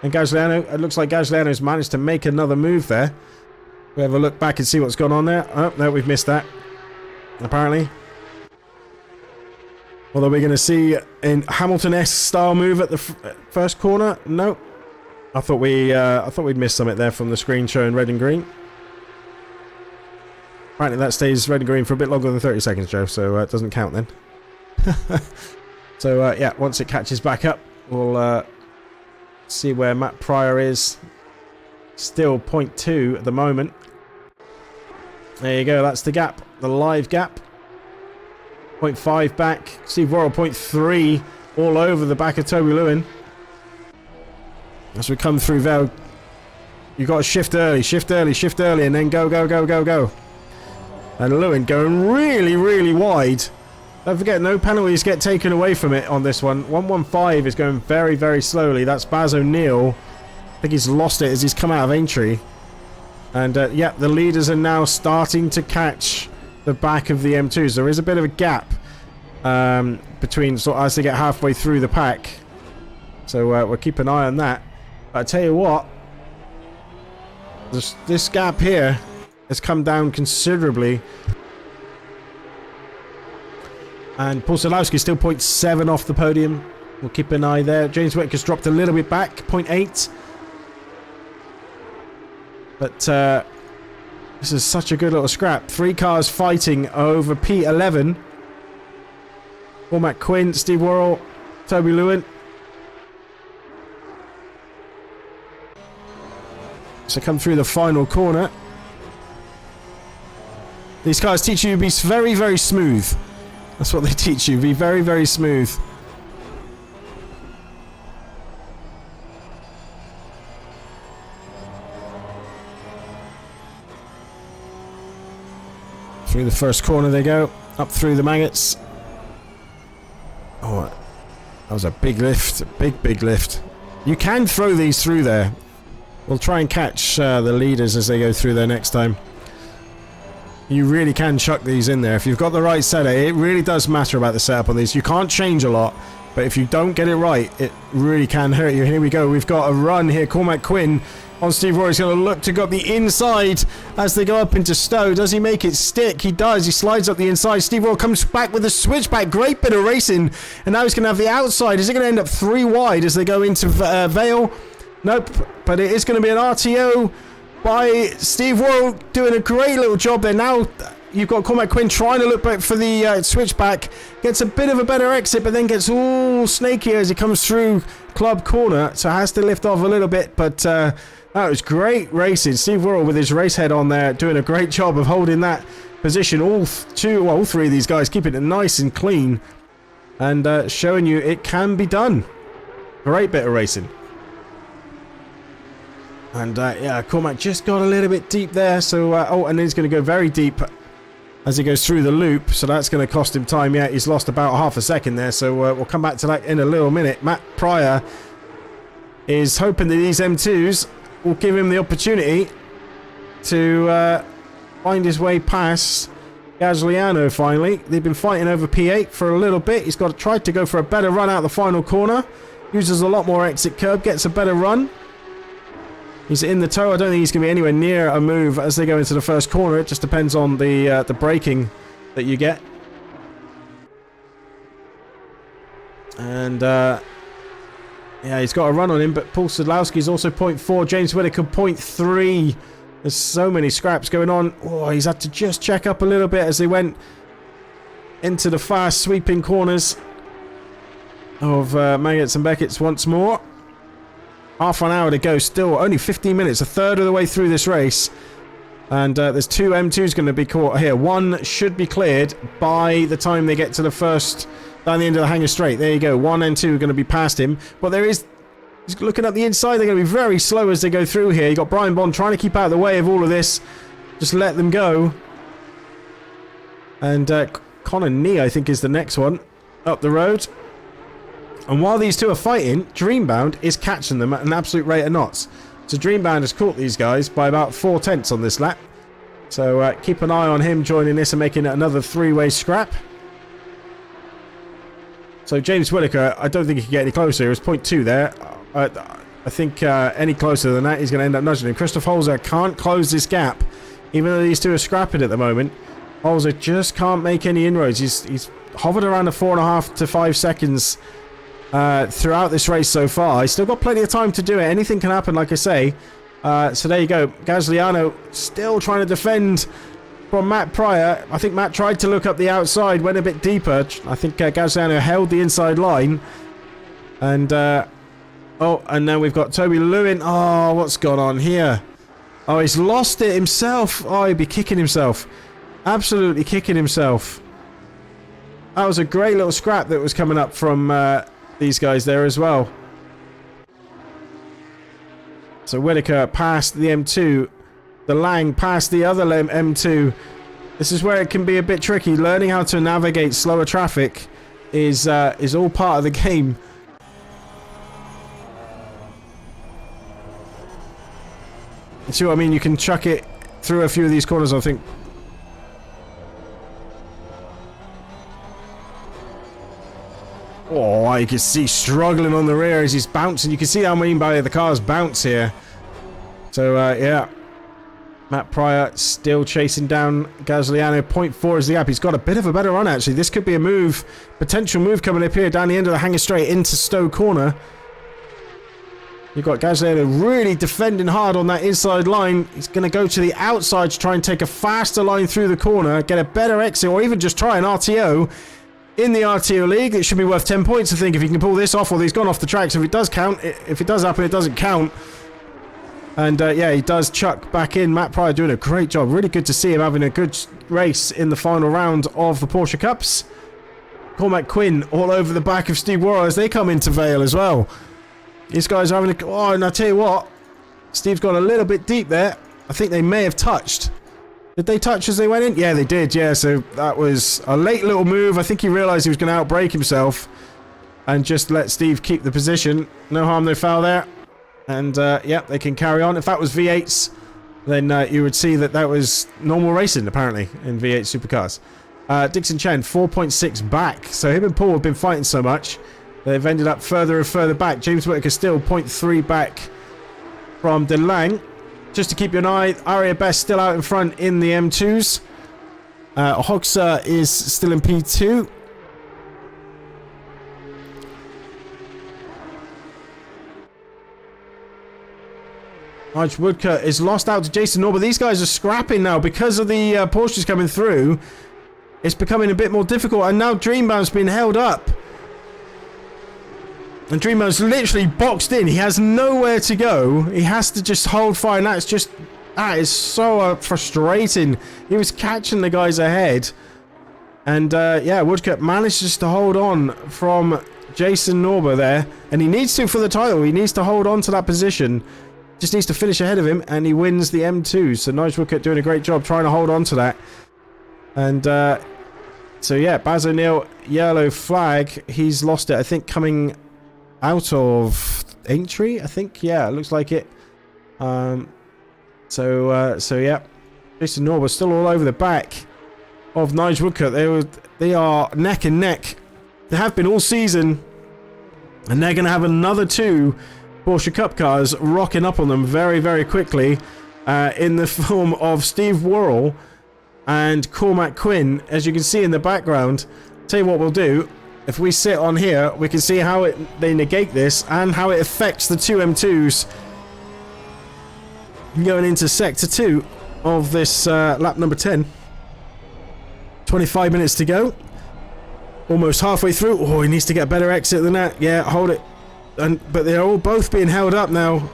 And Gagliano. It looks like Gagliano's managed to make another move there. We have a look back and see what's gone on there. Oh, no, we've missed that. Apparently. Although we're going to see in Hamilton-esque style move at the first corner. No. I thought we'd missed something there from the screen showing red and green. Apparently that stays red and green for a bit longer than 30 seconds, Joe, so it doesn't count then. So, yeah, once it catches back up, we'll see where Matt Pryor is. Still 0.2 at the moment. There you go, that's the gap, the live gap. 0.5 back. Steve Worrell, 0.3 all over the back of Toby Lewin. As we come through Vale, you've got to shift early, and then go, go, go, go, go. And Lewin going really, really wide. Don't forget, no penalties get taken away from it on this one. 115 is going very, very slowly. That's Baz O'Neill. I think he's lost it as he's come out of Aintree. And, yeah, the leaders are now starting to catch the back of the M2s. There is a bit of a gap between, sort of, as they get halfway through the pack. So we'll keep an eye on that. But I tell you what, this gap here has come down considerably. And Paul Sadlowski still 0.7 off the podium. We'll keep an eye there. James Whittaker's dropped a little bit back, 0.8. But this is such a good little scrap. 3 cars fighting over P11. Cormac Quinn, Steve Worrell, Toby Lewin. So come through the final corner. These cars teach you to be very, very smooth. That's what they teach you. Be very, very smooth. Through the first corner they go. Up through the maggots. Oh, that was a big lift. A big, big lift. You can throw these through there. We'll try and catch the leaders as they go through there next time. You really can chuck these in there. If you've got the right setup, it really does matter about the setup on these. You can't change a lot, but if you don't get it right, it really can hurt you. Here we go. We've got a run here. Cormac Quinn on Steve Roy. He's going to look to go up the inside as they go up into Stowe. Does he make it stick? He does. He slides up the inside. Steve Roy comes back with a switchback. Great bit of racing. And now he's going to have the outside. Is it going to end up 3 wide as they go into Vale? Nope. But it is going to be an RTO by Steve Worrell doing a great little job there. Now you've got Cormac Quinn trying to look back for the switchback. Gets a bit of a better exit, but then gets all snaky as he comes through Club Corner. So has to lift off a little bit, but that was great racing. Steve Worrell with his race head on there, doing a great job of holding that position. All 3 of these guys keeping it nice and clean and showing you it can be done. Great bit of racing. And yeah, Cormac just got a little bit deep there. So, oh, and then he's going to go very deep as he goes through the loop. So that's going to cost him time. Yeah, he's lost about half a second there. So we'll come back to that in a little minute. Matt Pryor is hoping that these M2s will give him the opportunity to find his way past Gagliano finally. They've been fighting over P8 for a little bit. He's got to try to go for a better run out the final corner. Uses a lot more exit curb, gets a better run. He's in the toe. I don't think he's going to be anywhere near a move as they go into the first corner. It just depends on the braking that you get. And yeah, he's got a run on him, but Paul Sadlowski's also 0.4. James Whittaker 0.3. There's so many scraps going on. Oh, he's had to just check up a little bit as they went into the fast sweeping corners of Maggots and Beckett's once more. Half an hour to go still. Only 15 minutes. A third of the way through this race. And there's 2 M2s going to be caught here. One should be cleared by the time they get to the first... down the end of the hangar straight. There you go. 1 and 2 are going to be past him. But there is... he's looking up the inside. They're going to be very slow as they go through here. You got Brian Bond trying to keep out of the way of all of this. Just let them go. And Connor Nee, I think, is the next one up the road. And while these two are fighting, Dreambound is catching them at an absolute rate of knots. So Dreambound has caught these guys by about 4/10 on this lap. So keep an eye on him joining this and making it another 3-way scrap. So James Whittaker, I don't think he can get any closer. It was 0.2 there. I think any closer than that, he's going to end up nudging him. Christoph Holzer can't close this gap, even though these two are scrapping at the moment. Holzer just can't make any inroads. He's hovered around the 4.5 to 5 seconds throughout this race so far. He's still got plenty of time to do it. Anything can happen, like I say. So there you go. Gagliano still trying to defend from Matt Pryor. I think Matt tried to look up the outside, went a bit deeper. I think Gagliano held the inside line. And, oh, and now we've got Toby Lewin. Oh, what's gone on here? Oh, he's lost it himself. Oh, he'd be kicking himself. Absolutely kicking himself. That was a great little scrap that was coming up from these guys there as well. So Whittaker past the M2. The Lang past the other M2. This is where it can be a bit tricky. Learning how to navigate slower traffic is all part of the game. You see what I mean? You can chuck it through a few of these corners, I think. Oh, you can see struggling on the rear as he's bouncing. You can see how many by the cars bounce here. So, yeah. Matt Pryor still chasing down Gagliano. 0.4 is the gap. He's got a bit of a better run, actually. This could be a move. Potential move coming up here down the end of the hangar straight into Stowe Corner. You've got Gagliano really defending hard on that inside line. He's going to go to the outside to try and take a faster line through the corner, get a better exit, or even just try an RTO. In the RTO League, it should be worth 10 points, I think, if he can pull this off. Although he's gone off the track, so if it does count, if it does happen, it doesn't count. And yeah, he does chuck back in. Matt Pryor doing a great job. Really good to see him having a good race in the final round of the Porsche Cups. Cormac Quinn all over the back of Steve Worrell as they come into Vale as well. These guys are having a... oh, and I tell you what, Steve's gone a little bit deep there. I think they may have touched. Did they touch as they went in? Yeah, they did, yeah. So that was a late little move. I think he realised he was going to outbrake himself and just let Steve keep the position. No harm, no foul there. And, yeah, they can carry on. If that was V8s, then you would see that that was normal racing, apparently, in V8 supercars. Dixon Chen, 4.6 back. So him and Paul have been fighting so much, they've ended up further and further back. James Whittaker still 0.3 back from De Lang. Just to keep you an eye, Aria Best still out in front in the M2s. Hoxer is still in P2. Nigel Woodcock is lost out to Jason Norber. These guys are scrapping now because of the Porsches coming through. It's becoming a bit more difficult, and now Dreambound's been held up. And Dreambound's literally boxed in. He has nowhere to go. He has to just hold fire, and that is so frustrating. He was catching the guys ahead. And yeah, Woodcock manages to hold on from Jason Norber there. And he needs to for the title. He needs to hold on to that position. Just needs to finish ahead of him, and he wins the M2. So Nigel Woodcock doing a great job trying to hold on to that. And so yeah, Baz O'Neill, yellow flag. He's lost it, I think, coming out of Aintree, I think. Yeah, it looks like it. So yeah, Jason Norber still all over the back of Nigel Woodcock. They are neck and neck. They have been all season, and they're going to have another 2 Porsche Cup cars rocking up on them very, very quickly in the form of Steve Worrell and Cormac Quinn, as you can see in the background. Tell you what we'll do. If we sit on here, we can see how they negate this and how it affects the 2 M2s going into Sector 2 of this lap number 10. 25 minutes to go. Almost halfway through. Oh, he needs to get a better exit than that. Yeah, hold it. But they're all both being held up now.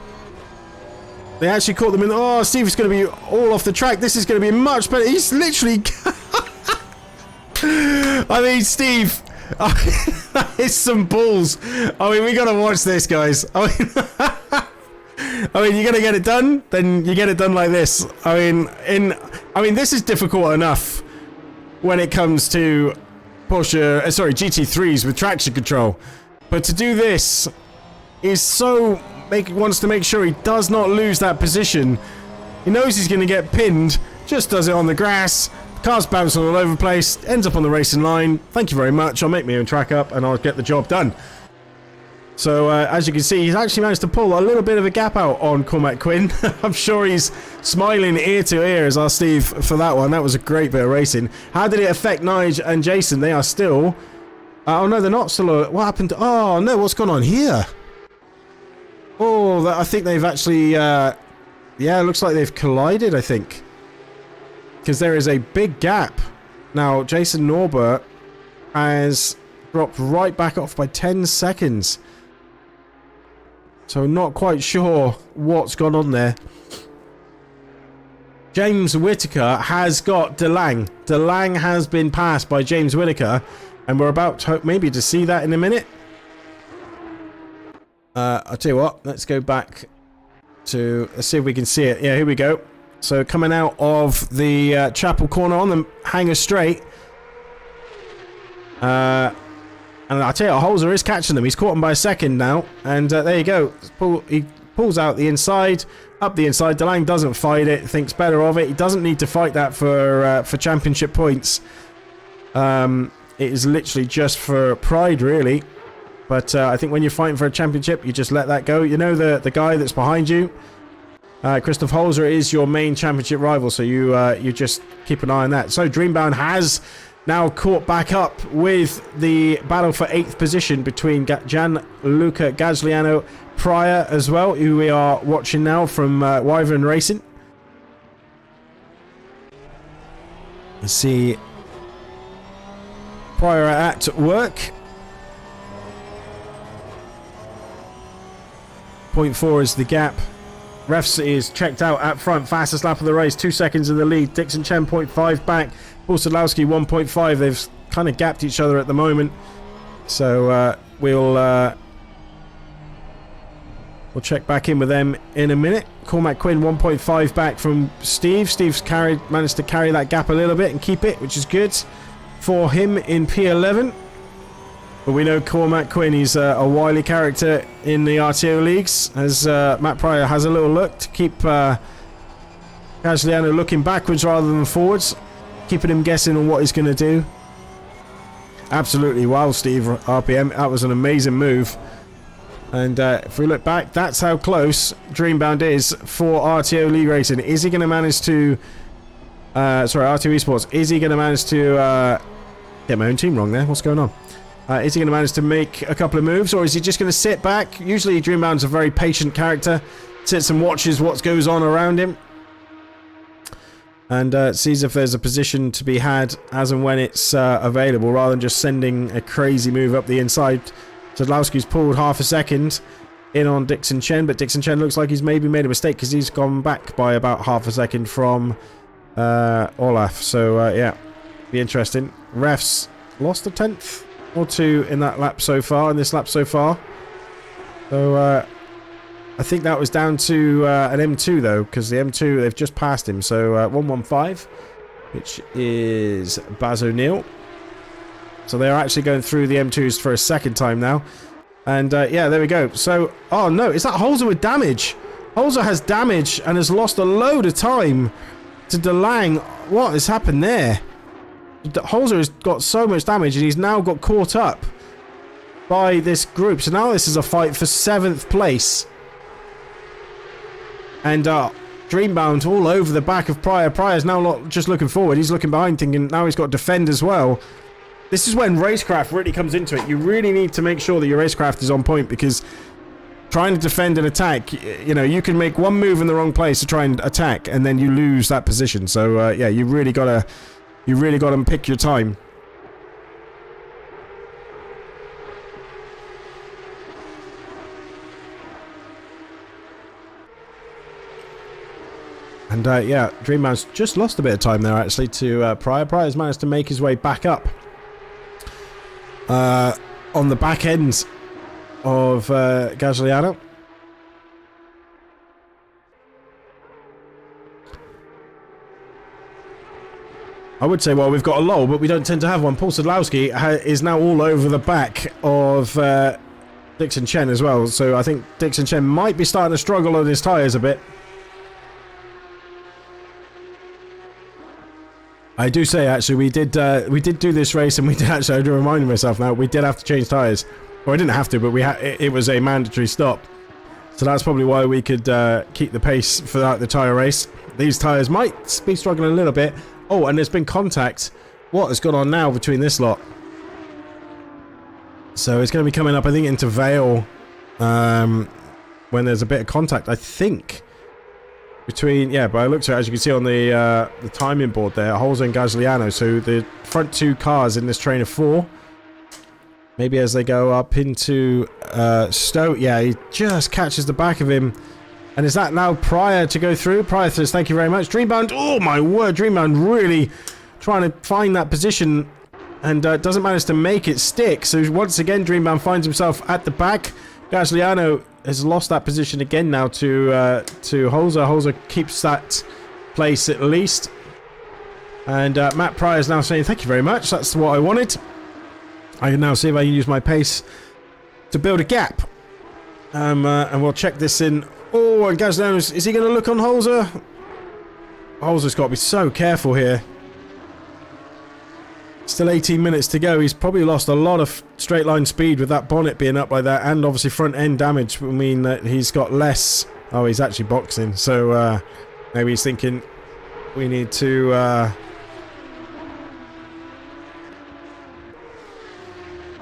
They actually caught them in. Oh, Steve is going to be all off the track. This is going to be much better. He's literally. I mean, Steve. That is some balls. I mean, we got to watch this, guys. I mean, you're going to get it done, then you get it done like this. I mean, this is difficult enough when it comes to Porsche, GT3s with traction control. But to do this is so... wants to make sure he does not lose that position. He knows he's going to get pinned, just does it on the grass. Car's bouncing all over the place, ends up on the racing line. Thank you very much. I'll make my own track up and I'll get the job done. So, as you can see, he's actually managed to pull a little bit of a gap out on Cormac Quinn. I'm sure he's smiling ear to ear as our Steve for that one. That was a great bit of racing. How did it affect Nige and Jason? They are still... oh, no, they're not still... what happened? Oh, no, what's gone on here? Oh, I think they've actually... yeah, it looks like they've collided, I think. Because there is a big gap. Now, Jason Norbert has dropped right back off by 10 seconds. So not quite sure what's gone on there. James Whittaker has got DeLange. DeLange has been passed by James Whittaker. And we're about to maybe to see that in a minute. I'll tell you what. Let's go back to... let's see if we can see it. Yeah, here we go. So coming out of the Chapel corner on the hanger straight. And I'll tell you, Holzer is catching them. He's caught them by a second now. And there you go. He pulls out the inside, up the inside. DeLange doesn't fight it, thinks better of it. He doesn't need to fight that for championship points. It is literally just for pride, really. But I think when you're fighting for a championship, you just let that go. You know the guy that's behind you? Christoph Holzer is your main championship rival, so you just keep an eye on that. So Dreambound has now caught back up with the battle for 8th position between Gianluca Gagliano Pryor as well, who we are watching now from Wyvern Racing. Let's see Pryor at work. 0.4 is the gap. Refs is checked out at front, fastest lap of the race, 2 seconds in the lead. Dixon Chen 0.5 back, Paul Sadlowski 1.5. They've kind of gapped each other at the moment, so we'll check back in with them in a minute. Cormac Quinn 1.5 back from Steve. Steve's managed to carry that gap a little bit and keep it, which is good for him in P11. But we know Cormac Quinn, he's a wily character in the RTO leagues, as Matt Pryor has a little look to keep Gagliano looking backwards rather than forwards, keeping him guessing on what he's going to do. Absolutely wow, Steve RPM. That was an amazing move. And if we look back, that's how close Dreambound is for RTO League Racing. Is he going to manage to... sorry, RTO Esports. Is he going to manage to... get my own team wrong there. What's going on? Is he going to manage to make a couple of moves, or is he just going to sit back? Usually Dreambound's a very patient character. Sits and watches what goes on around him. And sees if there's a position to be had as and when it's available, rather than just sending a crazy move up the inside. Sadlowski's pulled half a second in on Dixon Chen, but Dixon Chen looks like he's maybe made a mistake because he's gone back by about half a second from Olaf. So, yeah, be interesting. Refs lost a 10th or 2 in that lap so far, in this lap so far. So, I think that was down to an M2 though, because the M2, they've just passed him. So 115, which is Baz O'Neill. So they're actually going through the M2s for a second time now. And yeah, there we go. So, oh no, is that Holzer with damage? Holzer has damage and has lost a load of time to DeLange. What has happened there? Holzer has got so much damage and he's now got caught up by this group. So now this is a fight for 7th place. And Dreambound all over the back of Pryor. Pryor's now not just looking forward, he's looking behind thinking now he's got to defend as well. This is when racecraft really comes into it. You really need to make sure that your racecraft is on point, because trying to defend and attack, you know, you can make one move in the wrong place to try and attack and then you lose that position. So yeah, you really gotta pick your time. And yeah, Dreamman's just lost a bit of time there actually to Pryor. Pryor's managed to make his way back up on the back end of Gagliano. I would say, well, we've got a lull, but we don't tend to have one. Paul Sadlowski is now all over the back of Dixon Chen as well, so I think Dixon Chen might be starting to struggle on his tyres a bit. I do say, actually, we did do this race, and we did actually, I do remind myself now, we did have to change tyres. Well, I didn't have to, but it was a mandatory stop. So that's probably why we could keep the pace throughout the tyre race. These tyres might be struggling a little bit. Oh, and there's been contact. What has gone on now between this lot? So it's going to be coming up, I think, into Vale when there's a bit of contact, I think. Between, yeah, but I looked at it, as you can see on the timing board there, Holzer and Gagliano. So the front two cars in this train of four. Maybe as they go up into Stowe. Yeah, he just catches the back of him. And is that now Pryor to go through? Pryor says, thank you very much. Dreambound, oh my word, Dreambound really trying to find that position and doesn't manage to make it stick. So once again, Dreambound finds himself at the back. Gagliano has lost that position again now to Holzer. Holzer keeps that place at least. And Matt Pryor is now saying, thank you very much. That's what I wanted. I can now see if I can use my pace to build a gap. And we'll check this in. Oh, and Gagliano, is he going to look on Holzer? Holzer's got to be so careful here. Still 18 minutes to go. He's probably lost a lot of straight line speed with that bonnet being up like that, and obviously front end damage would mean that he's got less. Oh, he's actually boxing, so maybe he's thinking we need to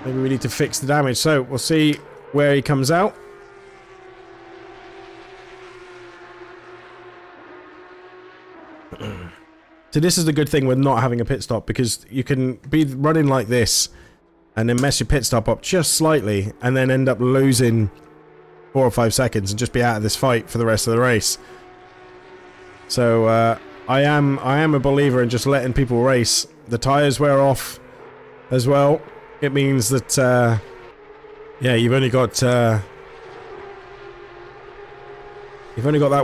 maybe we need to fix the damage. So we'll see where he comes out. So this is the good thing with not having a pit stop, because you can be running like this and then mess your pit stop up just slightly and then end up losing 4 or 5 seconds and just be out of this fight for the rest of the race. So I am a believer in just letting people race. The tyres wear off as well. It means that yeah, you've only got that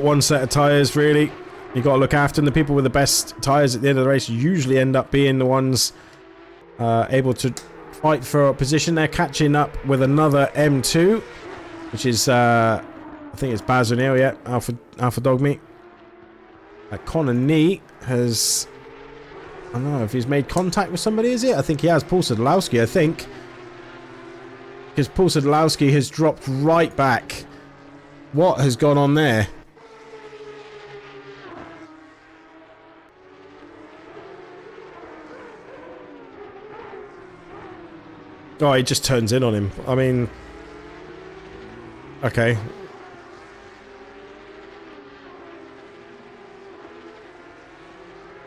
one set of tyres really. You've got to look after them. The people with the best tyres at the end of the race usually end up being the ones able to fight for a position. They're catching up with another M2, which is, I think it's Baz O'Neill, yeah, Alpha Dog Meat. Connor Nee has, I don't know if he's made contact with somebody, is it? I think he has. Paul Sadlowski, I think. Because Paul Sadlowski has dropped right back. What has gone on there? Oh, he just turns in on him. I mean... Okay.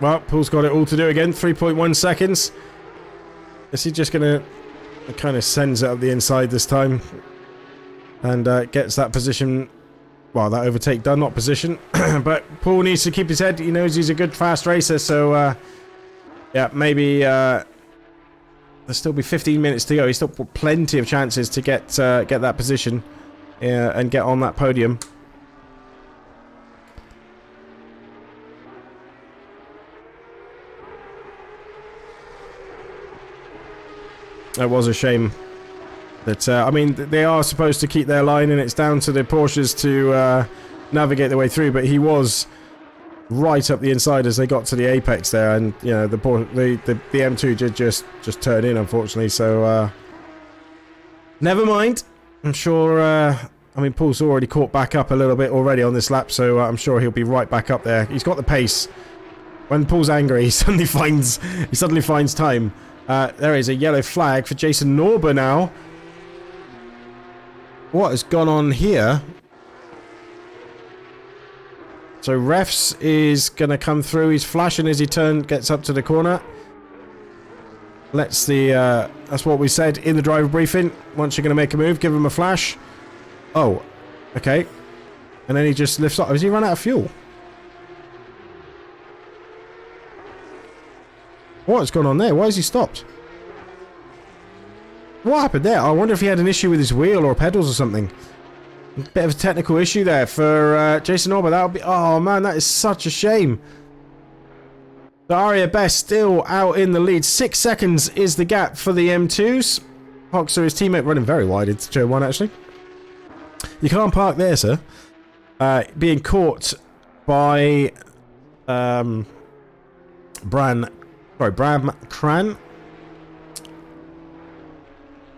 Well, Paul's got it all to do again. 3.1 seconds. Is he just going to... kind of sends it up the inside this time. And gets that position... Well, that overtake done, not position. But Paul needs to keep his head. He knows he's a good fast racer, so... yeah, maybe... there'll still be 15 minutes to go. He's still got plenty of chances to get that position and get on that podium. It was a shame that I mean they are supposed to keep their line, and it's down to the Porsches to navigate their way through. But he was right up the inside as they got to the apex there, and you know the M2 did just turn in, unfortunately. So never mind. I'm sure. I mean, Paul's already caught back up a little bit already on this lap, so I'm sure he'll be right back up there. He's got the pace. When Paul's angry, he suddenly finds time. There is a yellow flag for Jason Norber now. What has gone on here? So Refs is going to come through. He's flashing as he gets up to the corner. Let's the that's what we said in the driver briefing. Once you're going to make a move, give him a flash. Oh, okay. And then he just lifts up. Has he run out of fuel? What's going on there? Why has he stopped? What happened there? I wonder if he had an issue with his wheel or pedals or something. Bit of a technical issue there for Jason Orber. That would be... Oh, man, that is such a shame. The Aria Best still out in the lead. 6 seconds is the gap for the M2s. Hoxer, his teammate, running very wide into turn 1, actually. You can't park there, sir. Being caught by... Bram Cran.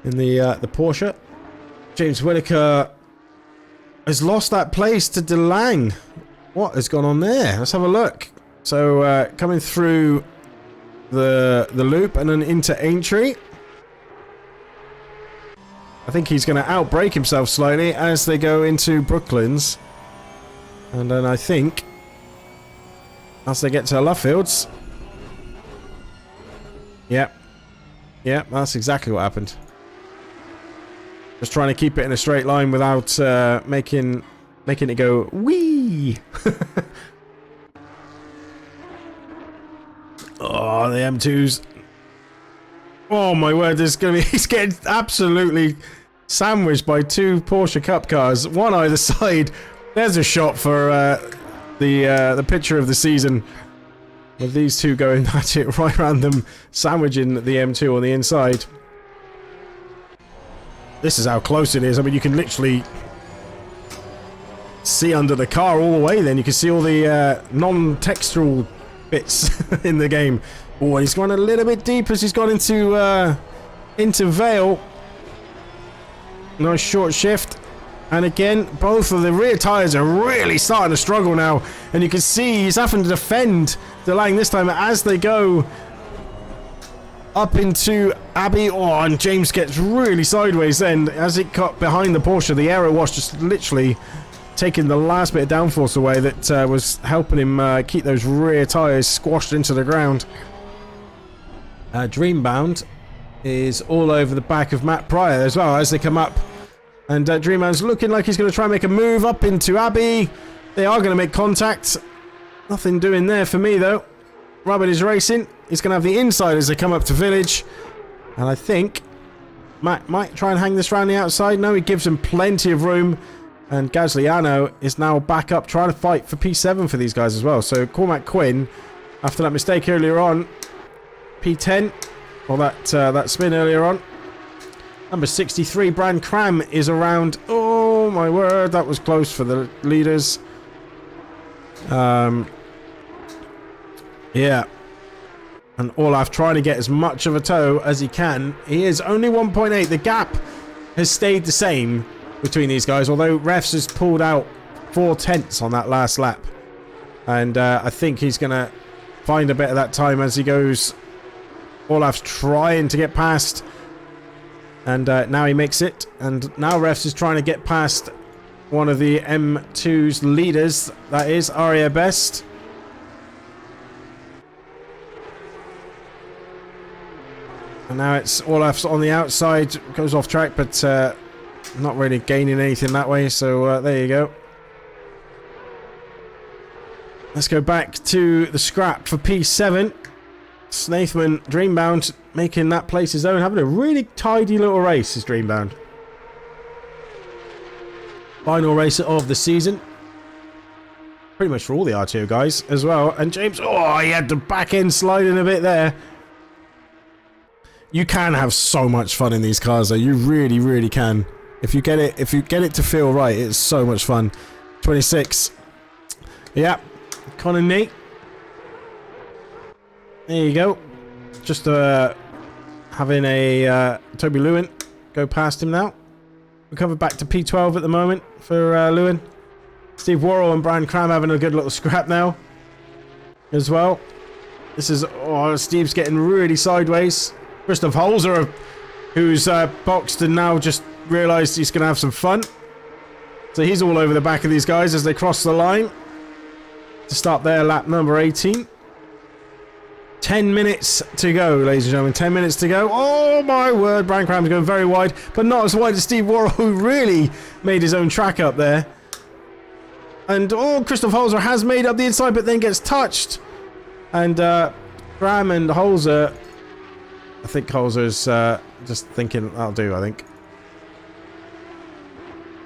In the Porsche. James Whittaker has lost that place to DeLang. What has gone on there? Let's have a look. So coming through the loop and then into Aintree. I think he's going to outbrake himself slightly as they go into Brooklands. And then I think as they get to Lovefields. Yep. Yep, that's exactly what happened. Just trying to keep it in a straight line without making it go wee. Oh, the M2s. Oh my word, there's gonna be he's getting absolutely sandwiched by 2 Porsche Cup cars, one either side. There's a shot for the picture of the season. With these 2 going at it right around them, sandwiching the M2 on the inside. This is how close it is. I mean, you can literally see under the car all the way then. You can see all the non-textural bits in the game. Oh, he's gone a little bit deep as he's gone into Vale. Nice short shift. And again, both of the rear tyres are really starting to struggle now. And you can see he's having to defend DeLang this time as they go up into Abbey. Oh, and James gets really sideways then as it cut behind the Porsche. The aero wash just literally taking the last bit of downforce away that was helping him keep those rear tyres squashed into the ground. Dreambound is all over the back of Matt Pryor as well as they come up. And Dreambound's looking like he's going to try and make a move up into Abbey. They are going to make contact. Nothing doing there for me though. Robert is racing. He's going to have the inside as they come up to Village. And I think Matt might try and hang this round the outside. No, he gives him plenty of room. And Gagliano is now back up trying to fight for P7 for these guys as well. So Cormac Quinn, after that mistake earlier on, P10, or that spin earlier on. Number 63, Brand Cram, is around. Oh my word, that was close for the leaders. Yeah. And Olaf trying to get as much of a tow as he can. He is only 1.8. The gap has stayed the same between these guys, although Refs has pulled out 4/10 on that last lap. And I think he's going to find a bit of that time as he goes. Olaf's trying to get past. And now he makes it. And now Refs is trying to get past one of the M2's leaders. That is Aria Best. And now it's Olaf's on the outside. Goes off track, but not really gaining anything that way. So there you go. Let's go back to the scrap for P7. Snaithman, Dreambound, making that place his own. Having a really tidy little race is Dreambound. Final race of the season. Pretty much for all the RTO guys as well. And James, oh, he had the back end sliding a bit there. You can have so much fun in these cars though. You really, really can. If you get it to feel right, it's so much fun. 26. Yeah. Connor Nate. There you go. Just having a Toby Lewin go past him now. We cover back to P12 at the moment for Lewin. Steve Worrell and Brian Cram having a good little scrap now as well. This is, oh, Steve's getting really sideways. Christoph Holzer, who's boxed and now just realised he's going to have some fun. So he's all over the back of these guys as they cross the line to start their lap number 18. 10 minutes to go, ladies and gentlemen. 10 minutes to go. Oh my word, Brian Cram's going very wide, but not as wide as Steve Worrell, who really made his own track up there. And oh, Christoph Holzer has made up the inside, but then gets touched. And Graham and Holzer. I think Holzer's just thinking that'll do, I think.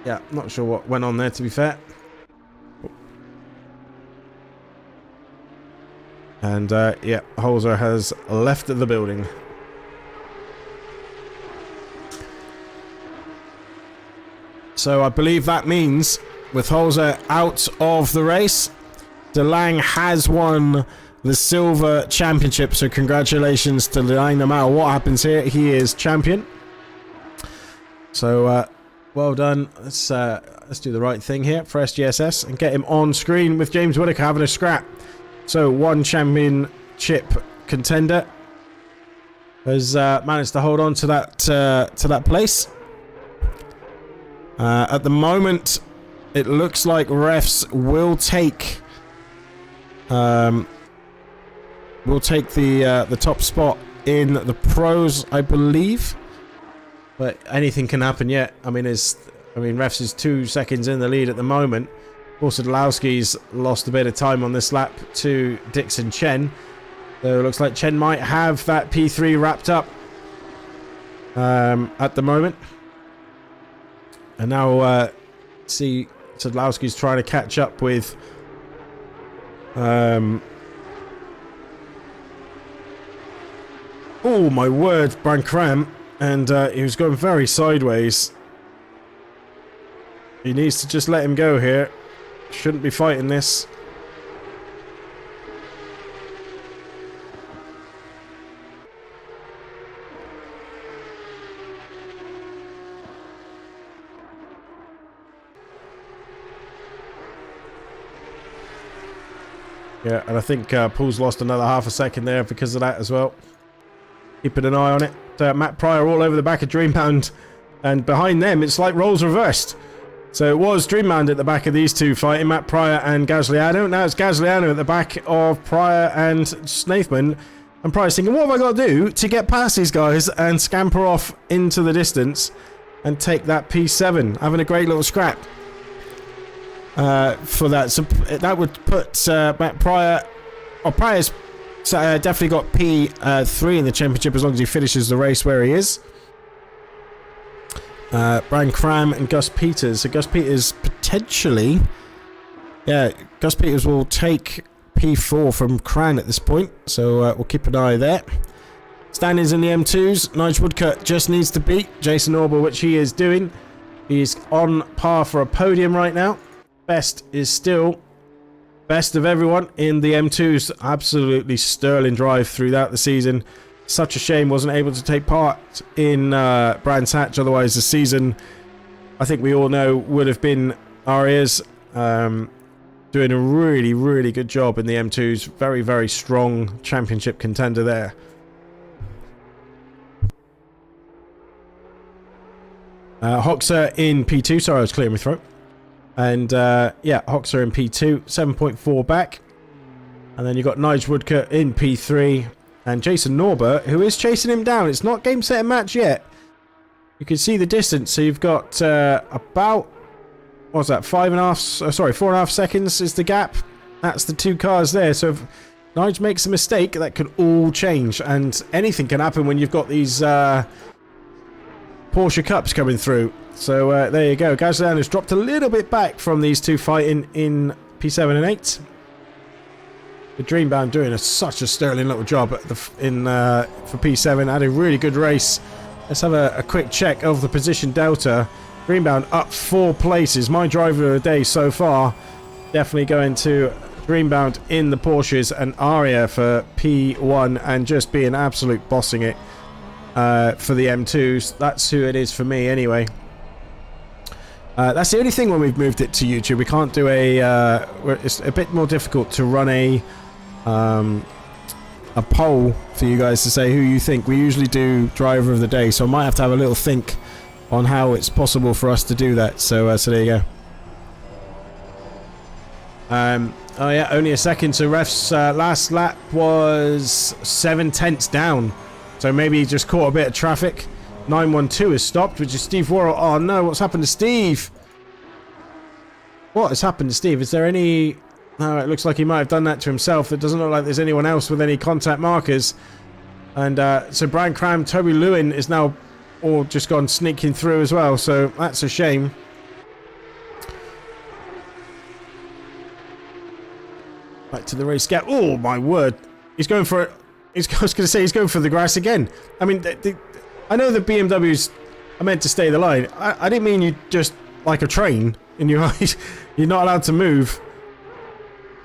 Yeah, not sure what went on there, to be fair. And yeah, Holzer has left the building. So I believe that means with Holzer out of the race, DeLange has won the Silver Championship. So congratulations to DeLange. No matter what happens here, he is champion. So well done. Let's do the right thing here for SGSS and get him on screen with James Whittaker having a scrap. So one championship contender has managed to hold on to that place. At the moment, it looks like refs will take the top spot in the pros, I believe. But anything can happen yet. I mean, refs is 2 seconds in the lead at the moment. Sadlowski's lost a bit of time on this lap to Dixon Chen. So it looks like Chen might have that P3 wrapped up at the moment. And now see Sadlowski's trying to catch up with oh my word, Brancram, and he was going very sideways. He needs to just let him go here. Shouldn't be fighting this. Yeah, and I think Paul's lost another half a second there because of that as well. Keeping an eye on it. Matt Pryor all over the back of Dreambound, and behind them it's like roles reversed. So it was Dreambound at the back of these two fighting, Matt Pryor and Gagliano. Now it's Gagliano at the back of Pryor and Snaithman. And Pryor's thinking, what have I got to do to get past these guys and scamper off into the distance and take that P7? Having a great little scrap for that. So that would put Matt Pryor... Well, Pryor's definitely got P3 in the championship as long as he finishes the race where he is. Brian Cram and Gus Peters. So Gus Peters potentially... Yeah, Gus Peters will take P4 from Cran at this point. So we'll keep an eye there. Standings in the M2s. Nigel Woodcock just needs to beat Jason Orber, which he is doing. He's on par for a podium right now. Best is still best of everyone in the M2s. Absolutely sterling drive throughout the season. Such a shame wasn't able to take part in Brands Hatch. Otherwise the season, I think we all know, would have been our ears. Doing a really, really good job in the M2s. Very, very strong championship contender there. Hoxer in P2. Sorry, I was clearing my throat. And yeah, Hoxer in P2. 7.4 back. And then you've got Nigel Woodcock in P3. And Jason Norbert, who is chasing him down. It's not game, set, and match yet. You can see the distance. So you've got about... What's that? 4.5 seconds is the gap. That's the two cars there. So if Nigel makes a mistake, that could all change. And anything can happen when you've got these Porsche Cups coming through. So there you go. Gazlan has dropped a little bit back from these two fighting in P7 and 8. The Dreambound doing such a sterling little job at for P7. Had a really good race. Let's have a quick check of the position delta. Dreambound up 4 places. My driver of the day so far. Definitely going to Dreambound in the Porsches, and Aria for P1, and just being absolute bossing it for the M2s. That's who it is for me anyway. That's the only thing when we've moved it to YouTube. We can't do it's a bit more difficult to run a poll for you guys to say who you think. We usually do driver of the day, so I might have to have a little think on how it's possible for us to do that. So there you go. Oh yeah, only a second. So ref's last lap was 7/10 down, so maybe he just caught a bit of traffic. 912 is stopped, which is Steve Worrell. Oh no, what's happened to Steve? What has happened to Steve? Is there any No, it looks like he might have done that to himself. It doesn't look like there's anyone else with any contact markers. And so Brian Cram, Toby Lewin is now all just gone sneaking through as well. So that's a shame. Back to the race gap. Oh, my word. He's going for it. I was going to say he's going for the grass again. I mean, I know the BMWs are meant to stay the line. I didn't mean you just like a train in your eyes. You're not allowed to move.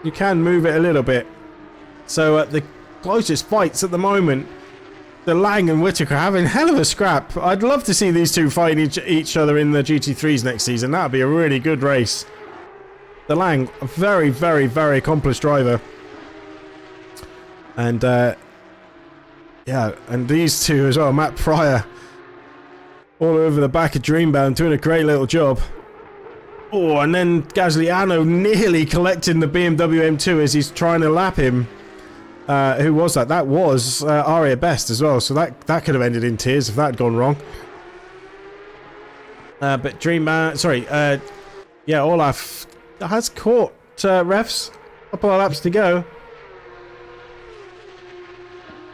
You can move it a little bit. So the closest fights at the moment, the Lang and Whittaker having hell of a scrap. I'd love to see these two fighting each other in the GT3s next season. That would be a really good race. The Lang, a very, very, very accomplished driver. And yeah, and these two as well, Matt Pryor, all over the back of Dreambound, doing a great little job. Oh, and then Gagliano nearly collecting the BMW M2 as he's trying to lap him. Who was that? That was Aria Best as well, so that could have ended in tears if that had gone wrong. But Dreambound, sorry, yeah, Olaf has caught refs. A couple of laps to go.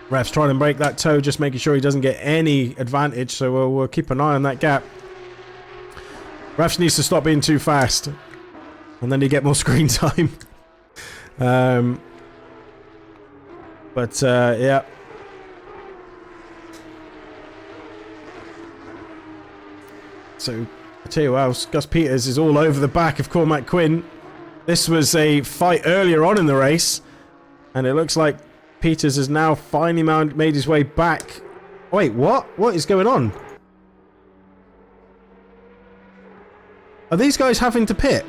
Ref's trying to break that toe, just making sure he doesn't get any advantage, so we'll keep an eye on that gap. Refs needs to stop being too fast, and then you get more screen time. But yeah. So I tell you what else, Gus Peters is all over the back of Cormac Quinn. This was a fight earlier on in the race, and it looks like Peters has now finally made his way back. Wait, what? What is going on? Are these guys having to pit?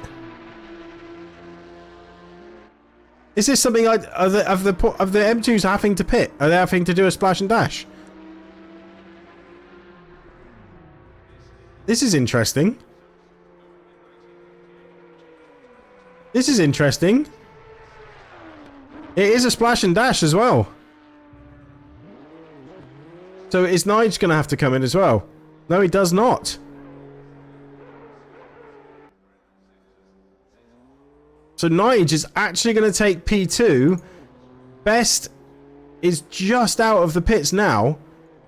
Is this something of the M2s having to pit? Are they having to do a splash and dash? This is interesting. This is interesting. It is a splash and dash as well. So is Nige going to have to come in as well? No, he does not. So Nige is actually going to take P2. Best is just out of the pits now.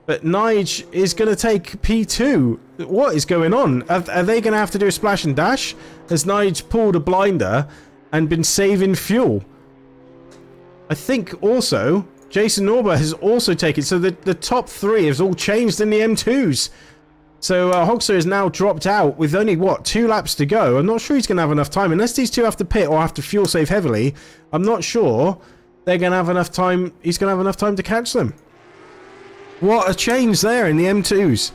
But Nige is going to take P2. What is going on? Are they going to have to do a splash and dash? Has Nige pulled a blinder and been saving fuel? I think also Jason Norber has also taken. So the top three has all changed in the M2s. So Hogster is now dropped out with only, what, 2 laps to go. I'm not sure he's going to have enough time. Unless these two have to pit or have to fuel save heavily, I'm not sure they're going to have enough time. He's going to have enough time to catch them. What a change there in the M2s.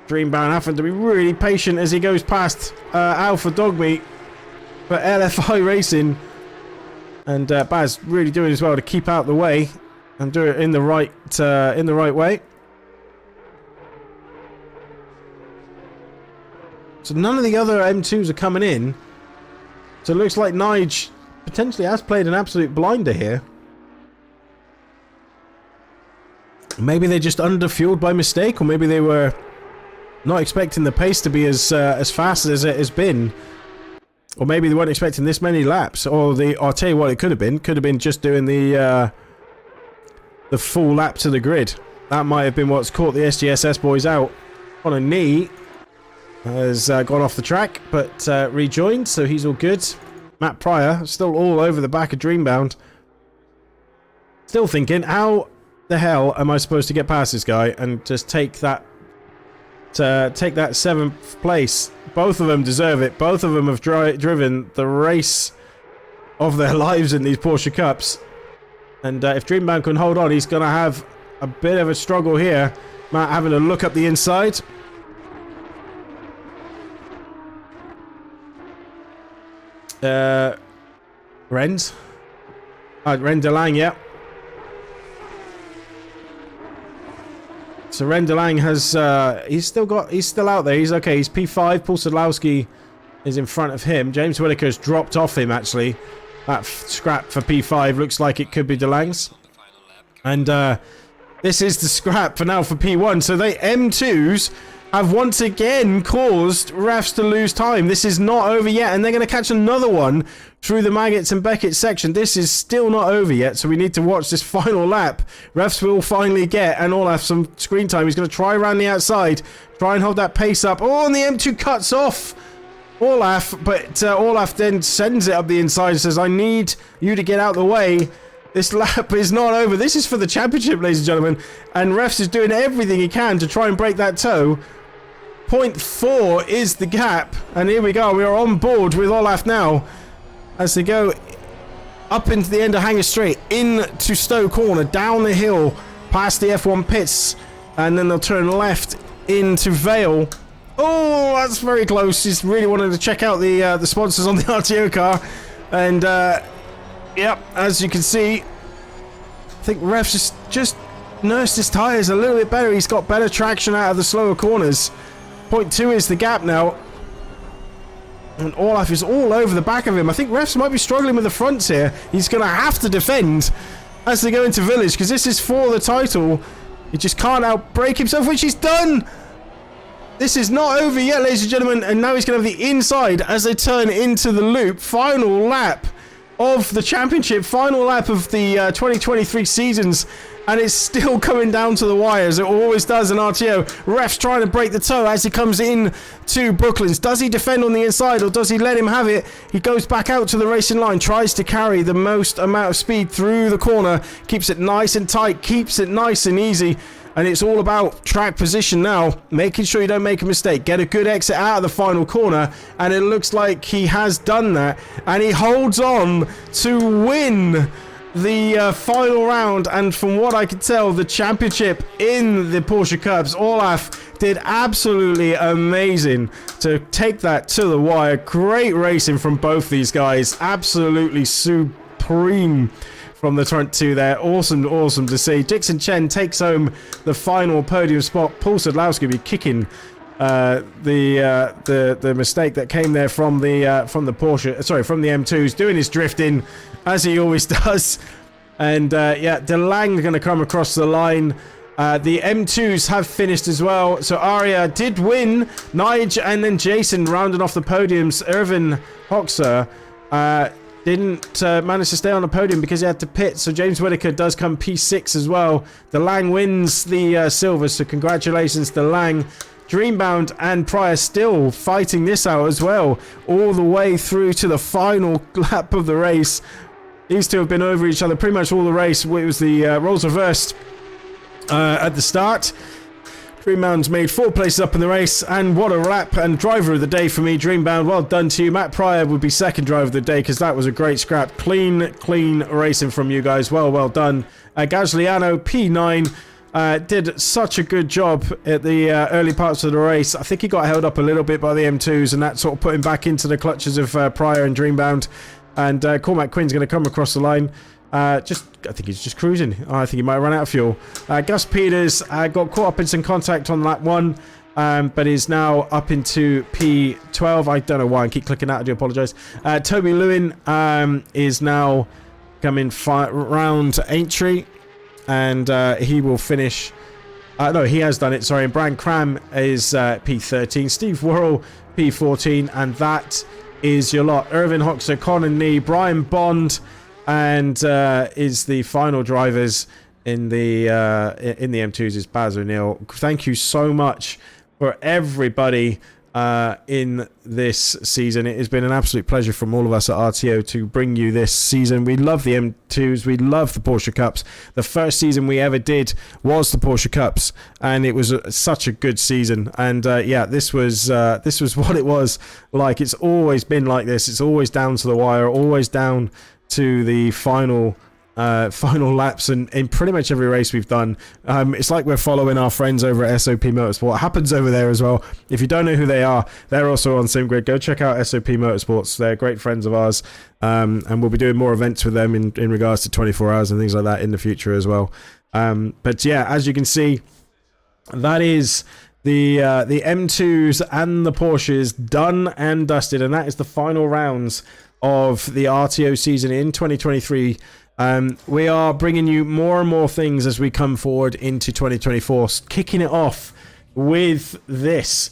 Dreambound having to be really patient as he goes past Alpha Dogmeat for LFI Racing. And Baz really doing as well to keep out the way. And do it in the right way. So none of the other M2s are coming in. So it looks like Nige potentially has played an absolute blinder here. Maybe they just underfueled by mistake, or maybe they were not expecting the pace to be as fast as it has been. Or maybe they weren't expecting this many laps. Or I'll tell you what it could have been. Could have been just doing the full lap to the grid. That might have been what's caught the SGSS boys out. On a knee has gone off the track, but rejoined, so he's all good. Matt Pryor still all over the back of Dreambound. Still thinking, how the hell am I supposed to get past this guy and just take that 7th place? Both of them deserve it. Both of them have driven the race of their lives in these Porsche Cups. And if Dreambound can hold on, he's going to have a bit of a struggle here. Matt having a look up the inside. Renz? Ren de Lang, yeah. So Ren de Lang has, he's still out there. He's okay. He's P5. Paul Sadlowski is in front of him. James Whittaker's dropped off him, actually. That scrap for P5 looks like it could be DeLange's. And this is the scrap for now for P1. So they M2s have once again caused refs to lose time. This is not over yet, and they're going to catch another one through the Maggots and Beckett section. This is still not over yet, so we need to watch this final lap. Refs will finally get, and Olaf, some screen time. He's going to try around the outside, try and hold that pace up. Oh, and the M2 cuts off Olaf, but Olaf then sends it up the inside and says, I need you to get out the way. This lap is not over. This is for the championship, ladies and gentlemen, and refs is doing everything he can to try and break that toe. 0.4 is the gap, and here we go. We are on board with Olaf now as they go up into the end of Hanger Straight, into Stowe Corner, down the hill, past the F1 pits, and then they'll turn left into Vale. Oh, that's very close. He's really wanted to check out the sponsors on the RTO car, and yep, as you can see, I think refs just nursed his tyres a little bit better. He's got better traction out of the slower corners. 0.2 is the gap now. And Olaf is all over the back of him. I think refs might be struggling with the fronts here. He's going to have to defend as they go into Village, because this is for the title. He just can't outbrake himself, which he's done. This is not over yet, ladies and gentlemen. And now he's going to have the inside as they turn into the loop. Final lap of the championship, final lap of the 2023 seasons, and it's still coming down to the wire, as it always does in RTO. Ref's trying to break the toe as he comes in to Brooklands. Does he defend on the inside, or does he let him have it? He goes back out to the racing line, tries to carry the most amount of speed through the corner, keeps it nice and tight, keeps it nice and easy. And it's all about track position now, making sure you don't make a mistake. Get a good exit out of the final corner, and it looks like he has done that. And he holds on to win the final round, and from what I could tell, the championship in the Porsche Cups. Olaf did absolutely amazing to take that to the wire. Great racing from both these guys. Absolutely supreme from the front two there. Awesome, awesome to see. Dixon Chen takes home the final podium spot. Paul Sadlowski will be kicking the mistake that came there from the Porsche, sorry, from the M2s, doing his drifting as he always does. And yeah, DeLang going to come across the line. The M2s have finished as well. So Aria did win. Nige and then Jason rounding off the podiums. Irvin Hoxer didn't manage to stay on the podium because he had to pit. So James Whitaker does come P6 as well. DeLang wins the silver. So congratulations, DeLang. Dreambound and Pryor still fighting this out as well, all the way through to the final lap of the race. These two have been over each other pretty much all the race. It was the roles reversed at the start. Dreambound's made 4 places up in the race, and what a lap and driver of the day for me, Dreambound. Well done to you. Matt Pryor would be second driver of the day because that was a great scrap. Clean racing from you guys. Well done. Gazliano, P9. Did such a good job at the early parts of the race. I think he got held up a little bit by the M2s, and that sort of put him back into the clutches of Pryor and Dreambound. And Cormac Quinn's going to come across the line. I think he's just cruising. I think he might run out of fuel. Gus Peters got caught up in some contact on lap 1, but is now up into P12. I don't know why I keep clicking that. I do apologise. Toby Lewin is now coming round Aintree. And he will finish. No, he has done it. Sorry. And Brian Cram is P13. Steve Worrell P14, and that is your lot. Irvin Hoxer, Conan Nee, Brian Bond, and is the final drivers in the M2s is Baz O'Neill. Thank you so much for everybody in this season. It has been an absolute pleasure from all of us at RTO to bring you this season. We love the M2s. We love the Porsche Cups. The first season we ever did was the Porsche Cups, and it was such a good season. And yeah, this was what it was like. It's always been like this. It's always down to the wire, always down to the final laps, and in pretty much every race we've done. It's like we're following our friends over at SOP Motorsport. It happens over there as well. If you don't know who they are, they're also on SimGrid. Go check out SOP Motorsports. They're great friends of ours, and we'll be doing more events with them in regards to 24 hours and things like that in the future as well. But yeah, as you can see, that is the M2s and the Porsches done and dusted, and that is the final rounds of the RTO season in 2023. We are bringing you more and more things as we come forward into 2024, kicking it off with this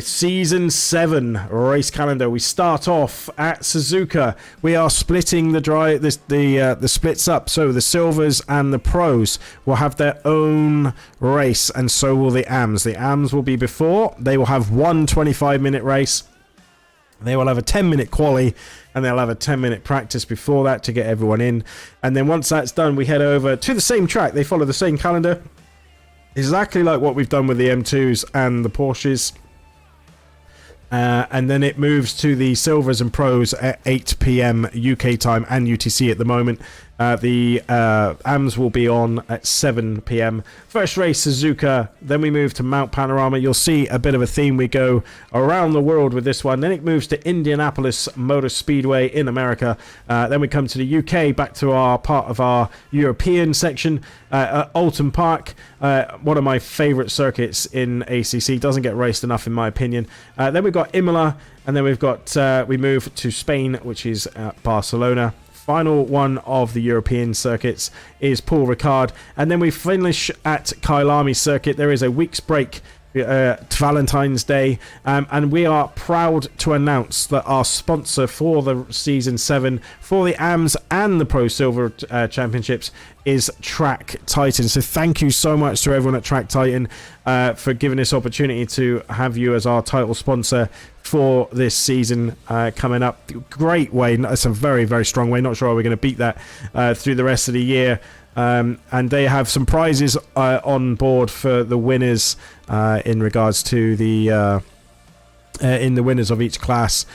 Season 7 race calendar. We start off at Suzuka. We are splitting the splits up, so the Silvers and the Pros will have their own race, and so will the AMs. The AMs will be before. They will have one 25-minute race. They will have a 10-minute quali, and they'll have a 10-minute practice before that to get everyone in. And then once that's done, we head over to the same track. They follow the same calendar, exactly like what we've done with the M2s and the Porsches. And then it moves to the Silvers and Pros at 8 p.m. UK time and UTC at the moment. The AMs will be on at 7 p.m. First race, Suzuka. Then we move to Mount Panorama. You'll see a bit of a theme. We go around the world with this one. Then it moves to Indianapolis Motor Speedway in America. Then we come to the UK, back to our part of our European section. Alton Park, one of my favourite circuits in ACC. Doesn't get raced enough, in my opinion. Then we've got Imola, and then we've got we move to Spain, which is Barcelona. Final one of the European circuits is Paul Ricard, and then we finish at Kyalami circuit. There is a week's break to Valentine's Day, and we are proud to announce that our sponsor for the Season 7 for the AMs and the Pro Silver Championships is Track Titan. So thank you so much to everyone at Track Titan for giving this opportunity to have you as our title sponsor for this season coming up. Great way. It's a very, very strong way. Not sure how we're going to beat that through the rest of the year. And they have some prizes on board for the winners in regards to the in the winners of each class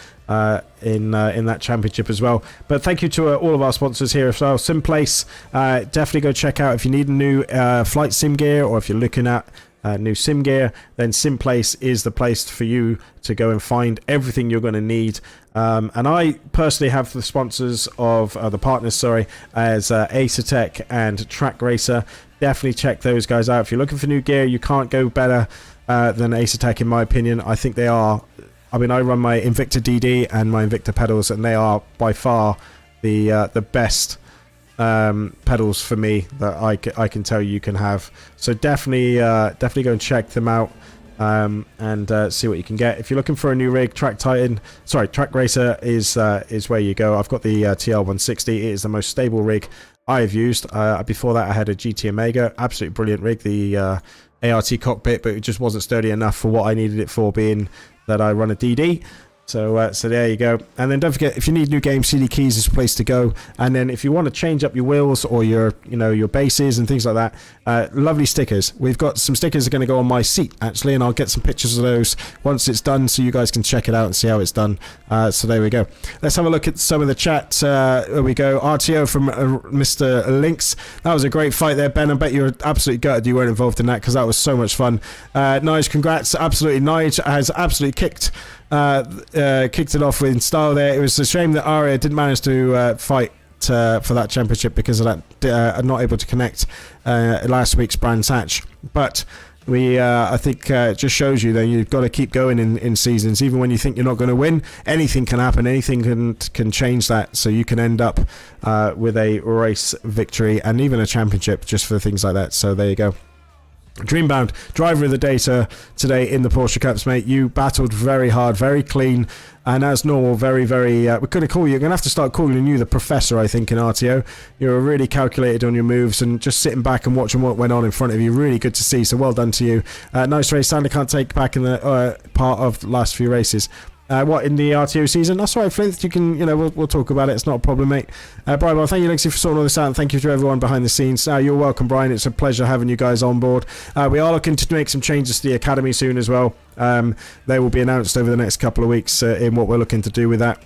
in that championship as well. But thank you to all of our sponsors here as well. Simplace, definitely go check out if you need a new flight sim gear, or if you're looking at new sim gear, then Simplace is the place for you to go and find everything you're going to need. And I personally have the sponsors of the partners, as Acertech and Track Racer. Definitely check those guys out. If you're looking for new gear, you can't go better than Acertech, in my opinion. I think they are. I mean, I run my Invicta DD and my Invicta pedals, and they are by far the best pedals for me that I can tell you can have. So definitely go and check them out and see what you can get. If you're looking for a new rig, Track Racer is where you go. I've got the TL160. It is the most stable rig I have used. Before that, I had a GT Omega, absolutely brilliant rig, the ART cockpit, but it just wasn't sturdy enough for what I needed it for, being that I run a DD. So there you go. And then don't forget, if you need new games, CD Keys is a place to go. And then if you want to change up your wheels or your bases and things like that, lovely stickers. We've got some stickers that are going to go on my seat, actually, and I'll get some pictures of those once it's done so you guys can check it out and see how it's done. So there we go. Let's have a look at some of the chat. There we go. RTO from Mr. Lynx. That was a great fight there, Ben. I bet you were absolutely gutted you weren't involved in that, because that was so much fun. Nige, congrats. Absolutely. Nige has absolutely kicked it off in style there. It was a shame that Aria didn't manage to fight for that championship because of that, not able to connect last week's Brands Hatch. But we I think just shows you that you've got to keep going in seasons. Even when you think you're not going to win, anything can happen, anything can change that, so you can end up with a race victory and even a championship just for things like that. So there you go. Dreambound, driver of the day today in the Porsche Cups, mate. You battled very hard, very clean, and as normal, very, very... we're going to call you... You're going to have to start calling you the professor, I think, in RTO. You're really calculated on your moves and just sitting back and watching what went on in front of you. Really good to see, so well done to you. Nice race. Sadly can't take back in the part of the last few races. What, in the RTO season? That's all right, Flint. You can, we'll talk about it. It's not a problem, mate. Brian, well, thank you, Lexi, for sorting all this out, and thank you to everyone behind the scenes. You're welcome, Brian. It's a pleasure having you guys on board. We are looking to make some changes to the academy soon as well. They will be announced over the next couple of weeks in what we're looking to do with that.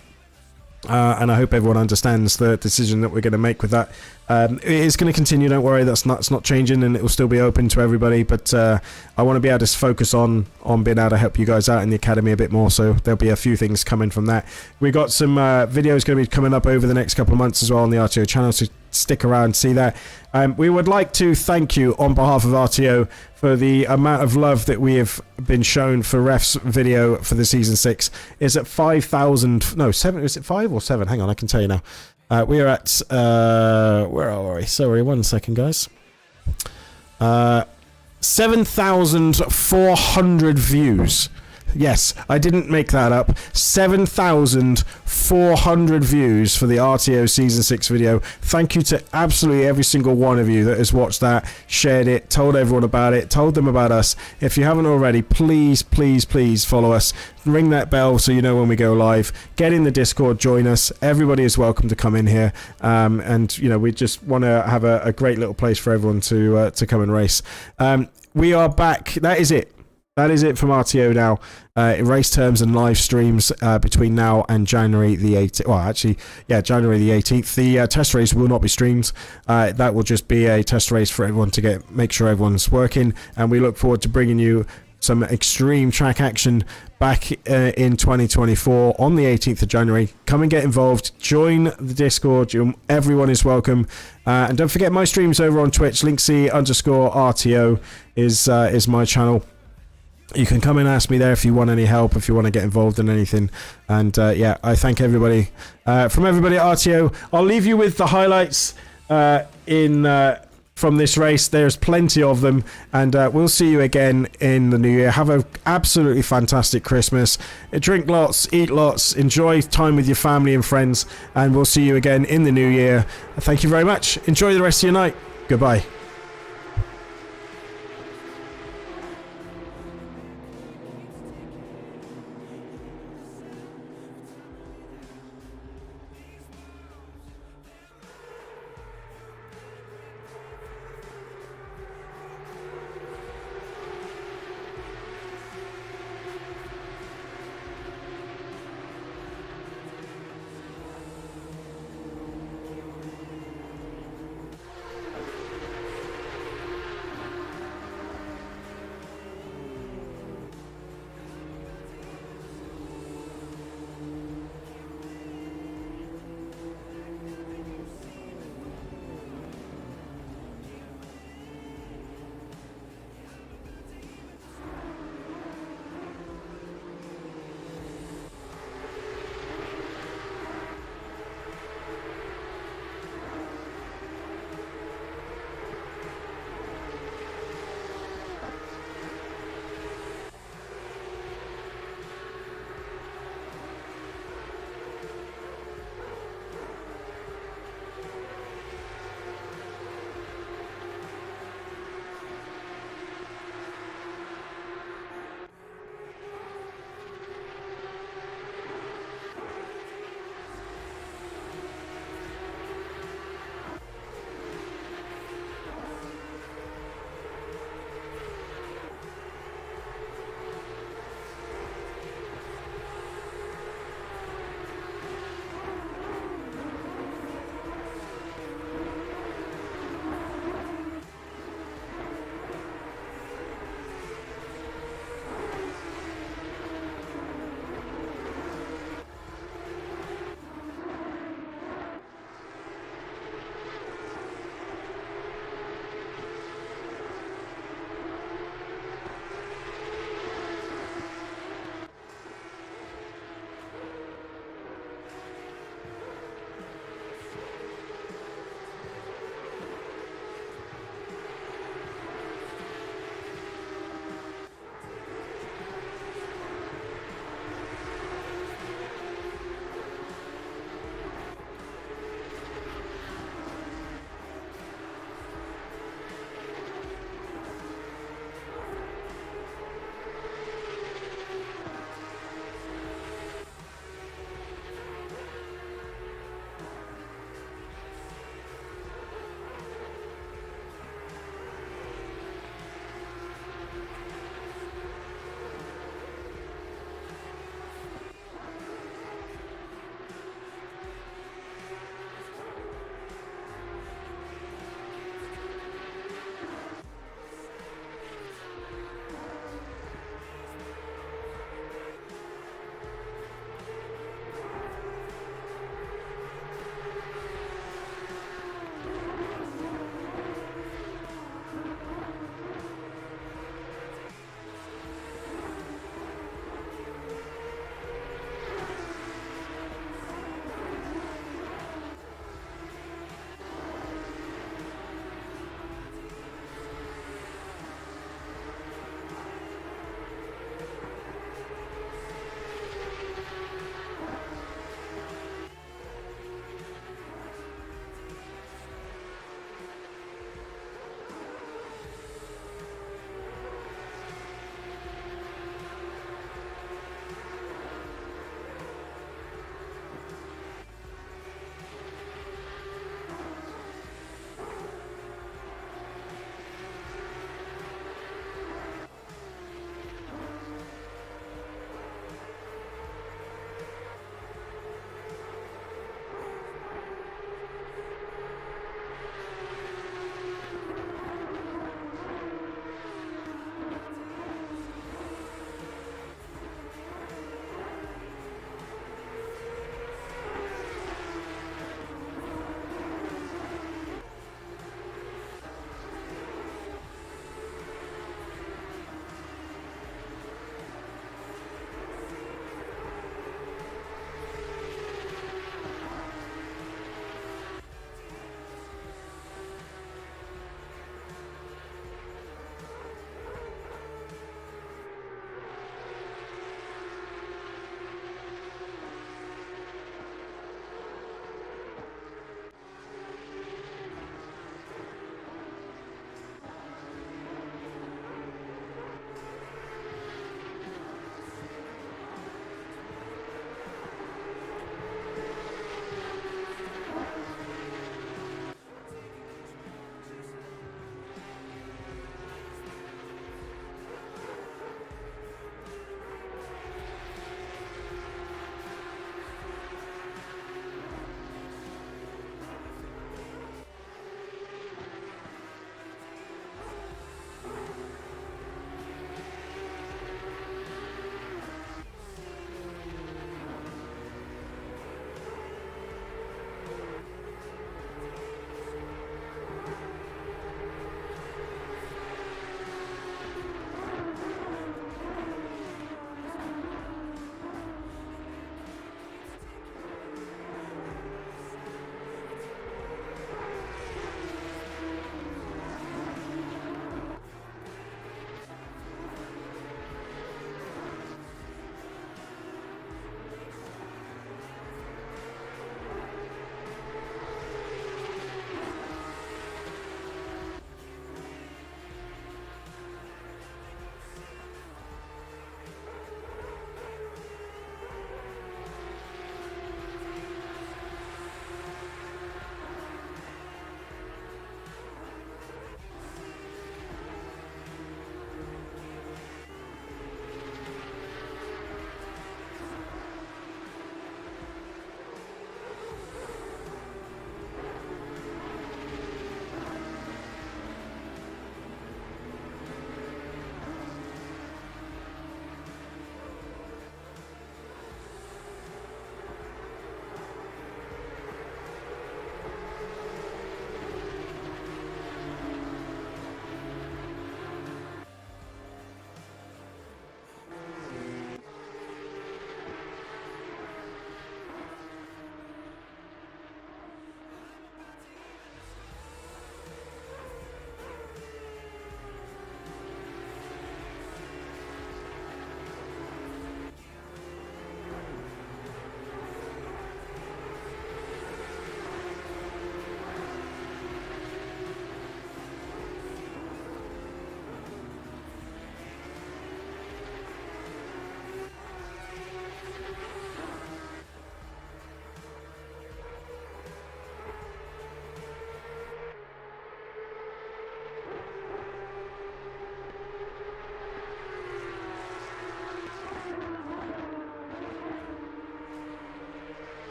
And I hope everyone understands the decision that we're going to make with that. It is going to continue, don't worry, that's not changing, and it will still be open to everybody, but I want to be able to focus on being able to help you guys out in the academy a bit more, so there'll be a few things coming from that. We got some videos going to be coming up over the next couple of months as well on the RTO channel, so stick around and see that. We would like to thank you on behalf of RTO for the amount of love that we have been shown for Ref's video for the Season 6. It's at 5,000, no, 7, is it 5 or 7? Hang on, I can tell you now. We are at, where are we? Sorry, 1 second, guys. 7,400 views. Yes, I didn't make that up. 7,400 views for the RTO Season 6 video. Thank you to absolutely every single one of you that has watched that, shared it, told everyone about it, told them about us. If you haven't already, please, please, please follow us. Ring that bell so you know when we go live. Get in the Discord, join us. Everybody is welcome to come in here. And, you know, we just want to have a great little place for everyone to come and race. We are back. That is it. That is it from RTO now. Race terms and live streams between now and January the 18th. Well, actually, yeah, January the 18th. The test race will not be streamed. That will just be a test race for everyone to make sure everyone's working. And we look forward to bringing you some extreme track action back in 2024 on the 18th of January. Come and get involved. Join the Discord. Everyone is welcome. And don't forget my streams over on Twitch. Linksy_RTO is my channel. You can come and ask me there if you want any help, if you want to get involved in anything. And yeah, I thank everybody. From everybody at RTO, I'll leave you with the highlights from this race. There's plenty of them. And we'll see you again in the new year. Have an absolutely fantastic Christmas. Drink lots, eat lots, enjoy time with your family and friends. And we'll see you again in the new year. Thank you very much. Enjoy the rest of your night. Goodbye.